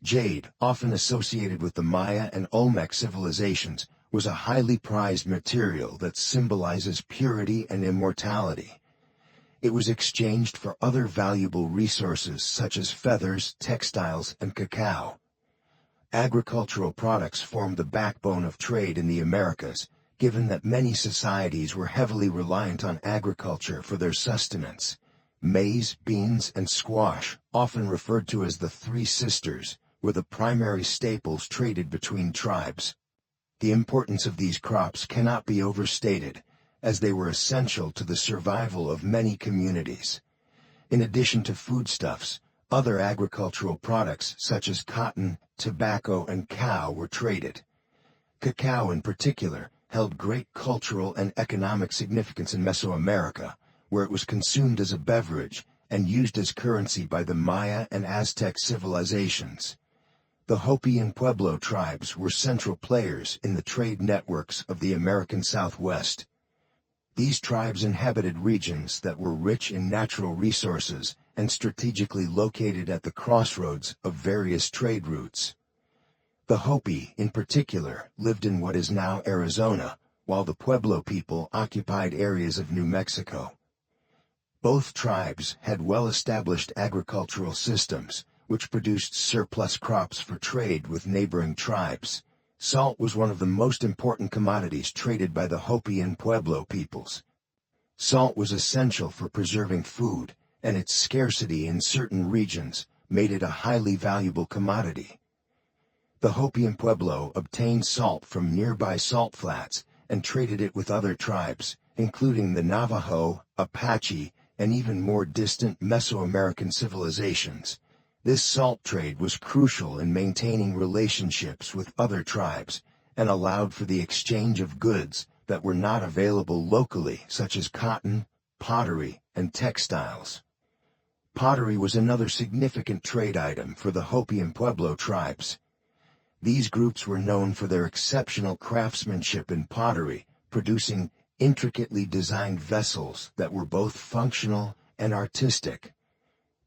Jade, often associated with the Maya and Olmec civilizations, was a highly prized material that symbolizes purity and immortality. It was exchanged for other valuable resources such as feathers, textiles, and cacao. Agricultural products formed the backbone of trade in the Americas, given that many societies were heavily reliant on agriculture for their sustenance. Maize, beans, and squash, often referred to as the Three Sisters, were the primary staples traded between tribes. The importance of these crops cannot be overstated, as they were essential to the survival of many communities. In addition to foodstuffs, other agricultural products such as cotton, tobacco, and cow were traded. Cacao in particular held great cultural and economic significance in Mesoamerica, where it was consumed as a beverage and used as currency by the Maya and Aztec civilizations. The Hopi and Pueblo tribes were central players in the trade networks of the American Southwest. These tribes inhabited regions that were rich in natural resources and strategically located at the crossroads of various trade routes. The Hopi, in particular, lived in what is now Arizona, while the Pueblo people occupied areas of New Mexico. Both tribes had well-established agricultural systems, which produced surplus crops for trade with neighboring tribes. Salt was one of the most important commodities traded by the Hopi and Pueblo peoples. Salt was essential for preserving food, and its scarcity in certain regions made it a highly valuable commodity. The Hopi and Pueblo obtained salt from nearby salt flats and traded it with other tribes, including the Navajo, Apache, and even more distant Mesoamerican civilizations. This salt trade was crucial in maintaining relationships with other tribes and allowed for the exchange of goods that were not available locally, such as cotton, pottery, and textiles. Pottery was another significant trade item for the Hopi and Pueblo tribes. These groups were known for their exceptional craftsmanship in pottery, producing intricately designed vessels that were both functional and artistic.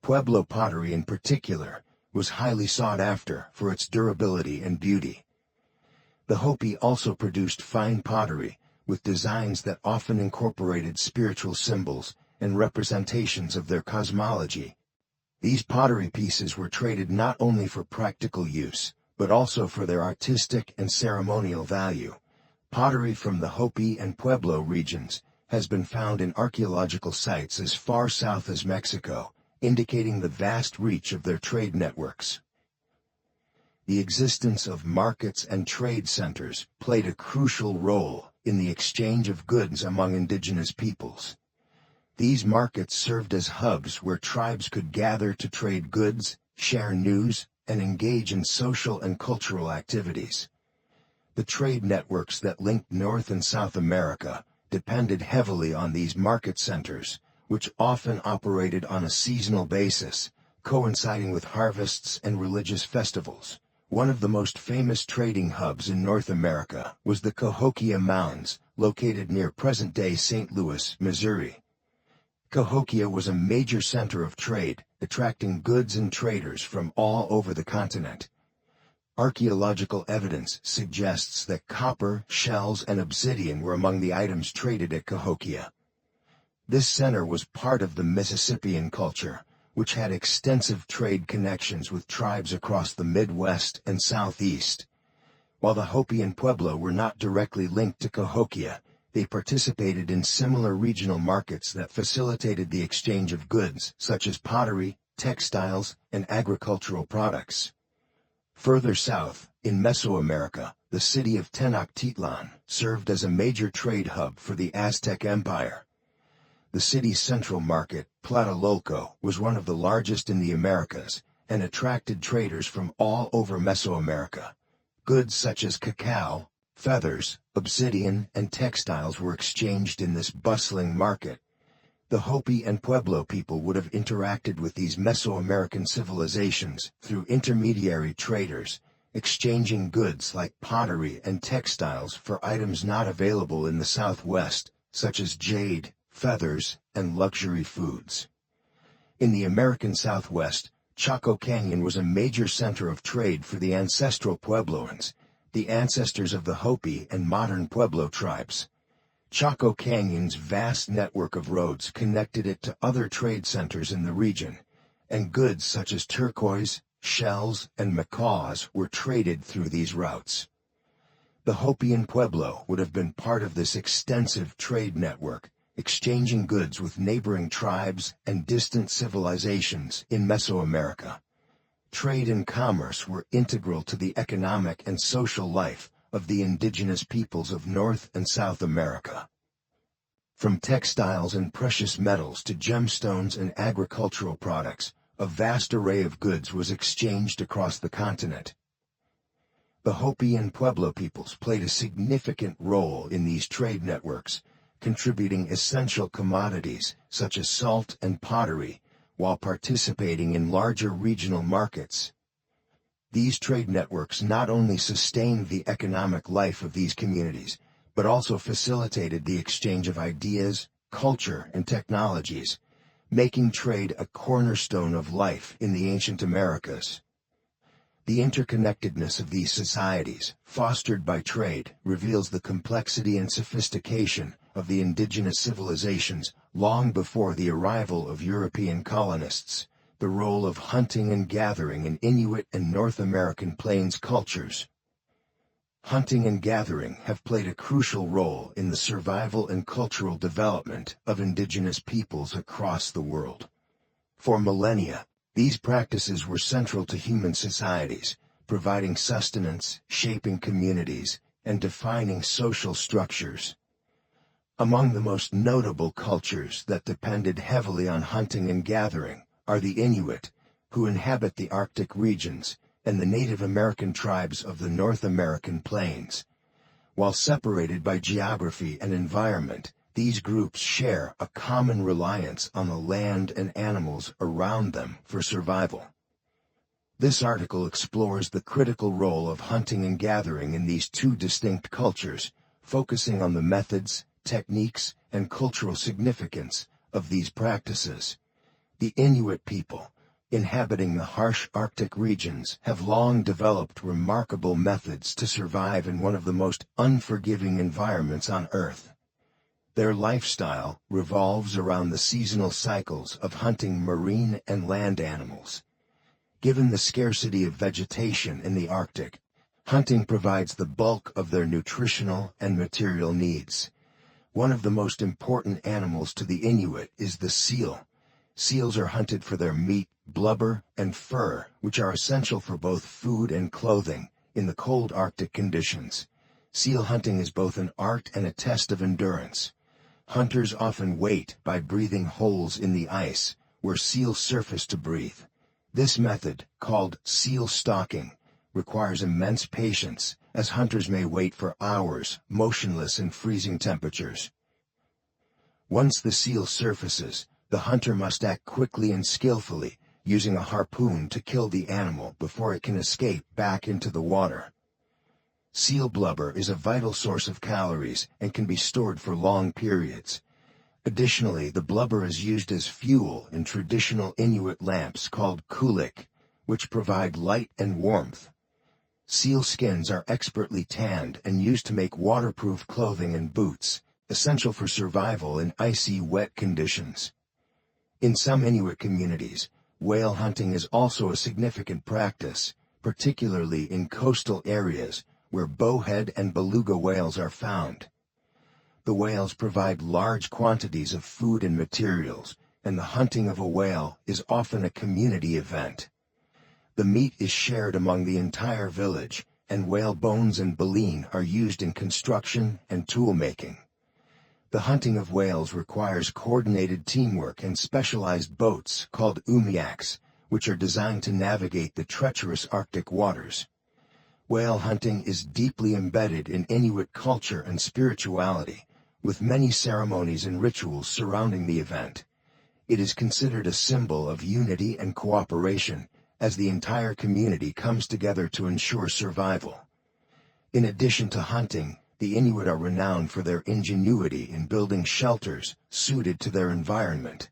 Pueblo pottery in particular was highly sought after for its durability and beauty. The Hopi also produced fine pottery with designs that often incorporated spiritual symbols and representations of their cosmology. These pottery pieces were traded not only for practical use, but also for their artistic and ceremonial value. Pottery from the Hopi and Pueblo regions has been found in archaeological sites as far south as Mexico, indicating the vast reach of their trade networks. The existence of markets and trade centers played a crucial role in the exchange of goods among indigenous peoples. These markets served as hubs where tribes could gather to trade goods, share news, and engage in social and cultural activities. The trade networks that linked North and South America depended heavily on these market centers, which often operated on a seasonal basis, coinciding with harvests and religious festivals. One of the most famous trading hubs in North America was the Cahokia Mounds, located near present-day St. Louis, Missouri. Cahokia was a major center of trade, attracting goods and traders from all over the continent. Archaeological evidence suggests that copper, shells, and obsidian were among the items traded at Cahokia. This center was part of the Mississippian culture, which had extensive trade connections with tribes across the Midwest and Southeast. While the Hopi and Pueblo were not directly linked to Cahokia, they participated in similar regional markets that facilitated the exchange of goods such as pottery, textiles, and agricultural products. Further south, in Mesoamerica, the city of Tenochtitlan served as a major trade hub for the Aztec Empire. The city's central market, Tlatelolco, was one of the largest in the Americas and attracted traders from all over Mesoamerica. Goods such as cacao, feathers, obsidian, and textiles were exchanged in this bustling market. The Hopi and Pueblo people would have interacted with these Mesoamerican civilizations through intermediary traders, exchanging goods like pottery and textiles for items not available in the Southwest, such as jade, feathers, and luxury foods. In the American Southwest, Chaco Canyon was a major center of trade for the ancestral Puebloans, the ancestors of the Hopi and modern Pueblo tribes. Chaco Canyon's vast network of roads connected it to other trade centers in the region, and goods such as turquoise, shells, and macaws were traded through these routes. The Hopi and Pueblo would have been part of this extensive trade network, exchanging goods with neighboring tribes and distant civilizations in Mesoamerica. Trade and commerce were integral to the economic and social life of the indigenous peoples of North and South America. From textiles and precious metals to gemstones and agricultural products, a vast array of goods was exchanged across the continent. The Hopi and Pueblo peoples played a significant role in these trade networks, contributing essential commodities such as salt and pottery, while participating in larger regional markets. These trade networks not only sustained the economic life of these communities, but also facilitated the exchange of ideas, culture, and technologies, making trade a cornerstone of life in the ancient Americas. The interconnectedness of these societies, fostered by trade, reveals the complexity and sophistication of the indigenous civilizations long before the arrival of European colonists. The role of hunting and gathering in Inuit and North American Plains cultures. Hunting and gathering have played a crucial role in the survival and cultural development of indigenous peoples across the world. For millennia, these practices were central to human societies, providing sustenance, shaping communities, and defining social structures. Among the most notable cultures that depended heavily on hunting and gathering are the Inuit, who inhabit the Arctic regions, and the Native American tribes of the North American Plains. While separated by geography and environment, these groups share a common reliance on the land and animals around them for survival. This article explores the critical role of hunting and gathering in these two distinct cultures, focusing on the methods, techniques, and cultural significance of these practices. The Inuit people, inhabiting the harsh Arctic regions, have long developed remarkable methods to survive in one of the most unforgiving environments on Earth. Their lifestyle revolves around the seasonal cycles of hunting marine and land animals. Given the scarcity of vegetation in the Arctic, hunting provides the bulk of their nutritional and material needs. One of the most important animals to the Inuit is the seal. Seals are hunted for their meat, blubber, and fur, which are essential for both food and clothing in the cold Arctic conditions. Seal hunting is both an art and a test of endurance. Hunters often wait by breathing holes in the ice, where seals surface to breathe. This method, called seal stalking, requires immense patience, as hunters may wait for hours, motionless in freezing temperatures. Once the seal surfaces, the hunter must act quickly and skillfully, using a harpoon to kill the animal before it can escape back into the water. Seal blubber is a vital source of calories and can be stored for long periods. Additionally, the blubber is used as fuel in traditional Inuit lamps called kulik, which provide light and warmth. Seal skins are expertly tanned and used to make waterproof clothing and boots, essential for survival in icy, wet conditions. In some Inuit communities, whale hunting is also a significant practice, particularly in coastal areas where bowhead and beluga whales are found. The whales provide large quantities of food and materials, and the hunting of a whale is often a community event. The meat is shared among the entire village, and whale bones and baleen are used in construction and tool making. The hunting of whales requires coordinated teamwork and specialized boats called umiaks, which are designed to navigate the treacherous Arctic waters. Whale hunting is deeply embedded in Inuit culture and spirituality, with many ceremonies and rituals surrounding the event. It is considered a symbol of unity and cooperation, as the entire community comes together to ensure survival. In addition to hunting, the Inuit are renowned for their ingenuity in building shelters suited to their environment.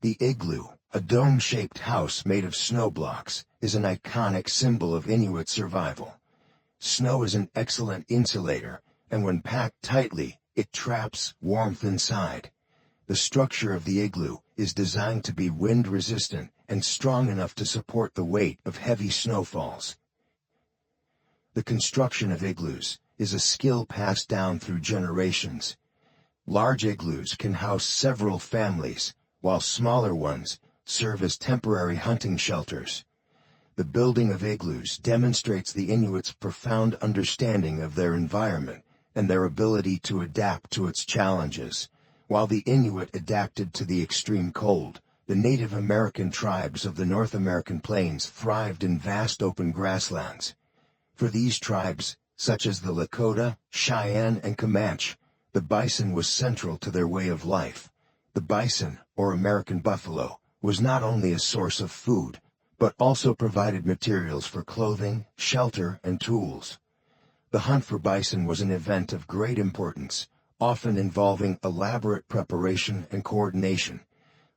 The igloo, a dome-shaped house made of snow blocks, is an iconic symbol of Inuit survival. Snow is an excellent insulator, and when packed tightly, it traps warmth inside. The structure of the igloo is designed to be wind-resistant and strong enough to support the weight of heavy snowfalls. The construction of igloos is a skill passed down through generations. Large igloos can house several families, while smaller ones serve as temporary hunting shelters. The building of igloos demonstrates the Inuits' profound understanding of their environment and their ability to adapt to its challenges. While the Inuit adapted to the extreme cold, the Native American tribes of the North American Plains thrived in vast open grasslands. For these tribes, such as the Lakota, Cheyenne, and Comanche, the bison was central to their way of life. The bison, or American buffalo, was not only a source of food, but also provided materials for clothing, shelter, and tools. The hunt for bison was an event of great importance, often involving elaborate preparation and coordination.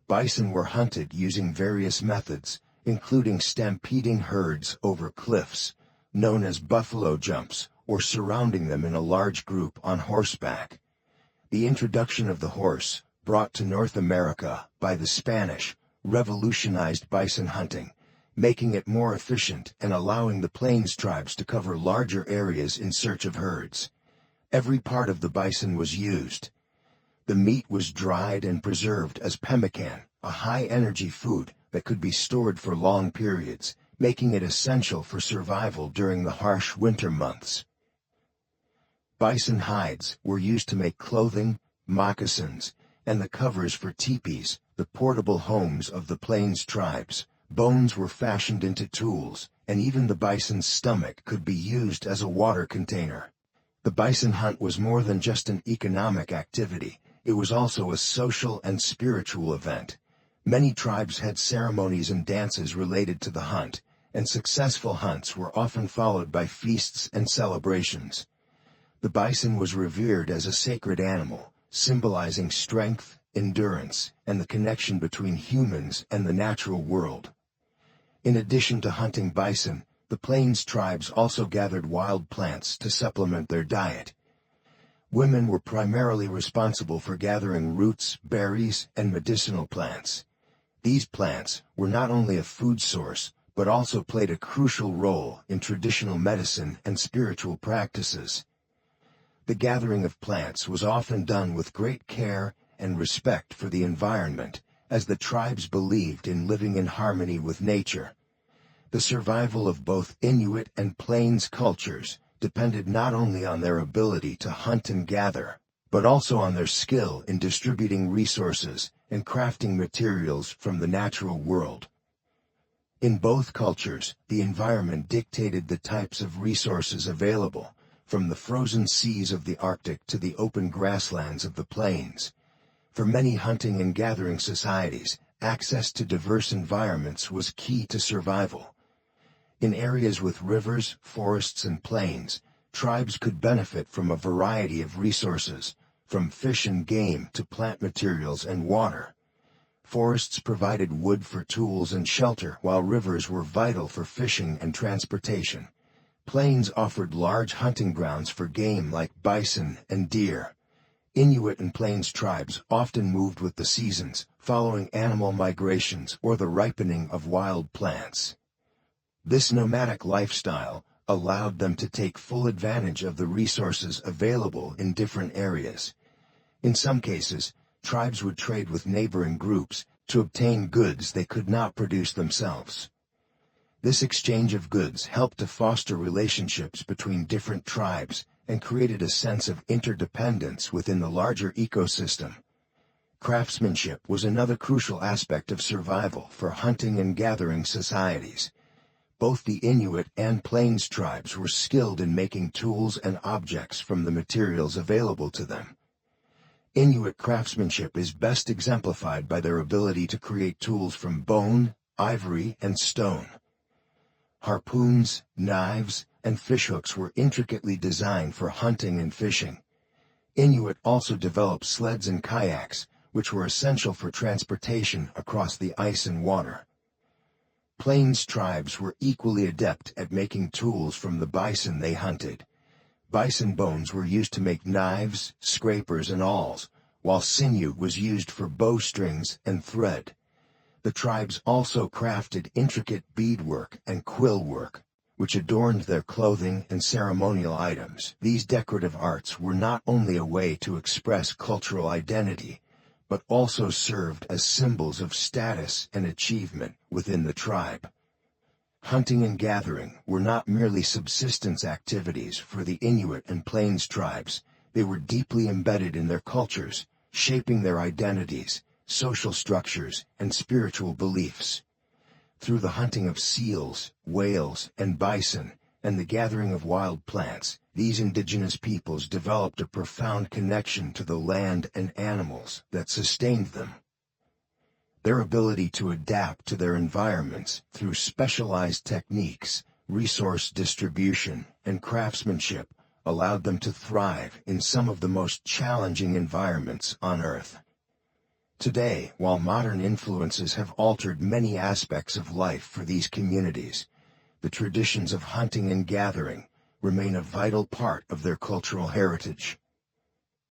Bison were hunted using various methods, including stampeding herds over cliffs, known as buffalo jumps, or surrounding them in a large group on horseback. The introduction of the horse, brought to North America by the Spanish, revolutionized bison hunting, making it more efficient and allowing the Plains tribes to cover larger areas in search of herds. Every part of the bison was used. The meat was dried and preserved as pemmican, a high-energy food that could be stored for long periods, making it essential for survival during the harsh winter months. Bison hides were used to make clothing, moccasins, and the covers for teepees, the portable homes of the Plains tribes. Bones were fashioned into tools, and even the bison's stomach could be used as a water container. The bison hunt was more than just an economic activity, it was also a social and spiritual event. Many tribes had ceremonies and dances related to the hunt, and successful hunts were often followed by feasts and celebrations. The bison was revered as a sacred animal, symbolizing strength, endurance, and the connection between humans and the natural world. In addition to hunting bison, the Plains tribes also gathered wild plants to supplement their diet. Women were primarily responsible for gathering roots, berries, and medicinal plants. These plants were not only a food source, but also played a crucial role in traditional medicine and spiritual practices. The gathering of plants was often done with great care and respect for the environment, as the tribes believed in living in harmony with nature. The survival of both Inuit and Plains cultures depended not only on their ability to hunt and gather, but also on their skill in distributing resources and crafting materials from the natural world. In both cultures, the environment dictated the types of resources available, from the frozen seas of the Arctic to the open grasslands of the plains. For many hunting and gathering societies, access to diverse environments was key to survival. In areas with rivers, forests, and plains, tribes could benefit from a variety of resources, from fish and game to plant materials and water. Forests provided wood for tools and shelter, while rivers were vital for fishing and transportation. Plains offered large hunting grounds for game like bison and deer. Inuit and Plains tribes often moved with the seasons, following animal migrations or the ripening of wild plants. This nomadic lifestyle allowed them to take full advantage of the resources available in different areas. In some cases, tribes would trade with neighboring groups to obtain goods they could not produce themselves. This exchange of goods helped to foster relationships between different tribes and created a sense of interdependence within the larger ecosystem. Craftsmanship was another crucial aspect of survival for hunting and gathering societies. Both the Inuit and Plains tribes were skilled in making tools and objects from the materials available to them. Inuit craftsmanship is best exemplified by their ability to create tools from bone, ivory, and stone. Harpoons, knives, and fishhooks were intricately designed for hunting and fishing. Inuit also developed sleds and kayaks, which were essential for transportation across the ice and water. Plains tribes were equally adept at making tools from the bison they hunted. Bison bones were used to make knives, scrapers, and awls, while sinew was used for bowstrings and thread. The tribes also crafted intricate beadwork and quill work, which adorned their clothing and ceremonial items. These decorative arts were not only a way to express cultural identity, but also served as symbols of status and achievement within the tribe. Hunting and gathering were not merely subsistence activities for the Inuit and Plains tribes, they were deeply embedded in their cultures, shaping their identities, social structures, and spiritual beliefs. Through the hunting of seals, whales, and bison, and the gathering of wild plants, these indigenous peoples developed a profound connection to the land and animals that sustained them. Their ability to adapt to their environments through specialized techniques, resource distribution, and craftsmanship allowed them to thrive in some of the most challenging environments on Earth. Today, while modern influences have altered many aspects of life for these communities, the traditions of hunting and gathering remain a vital part of their cultural heritage.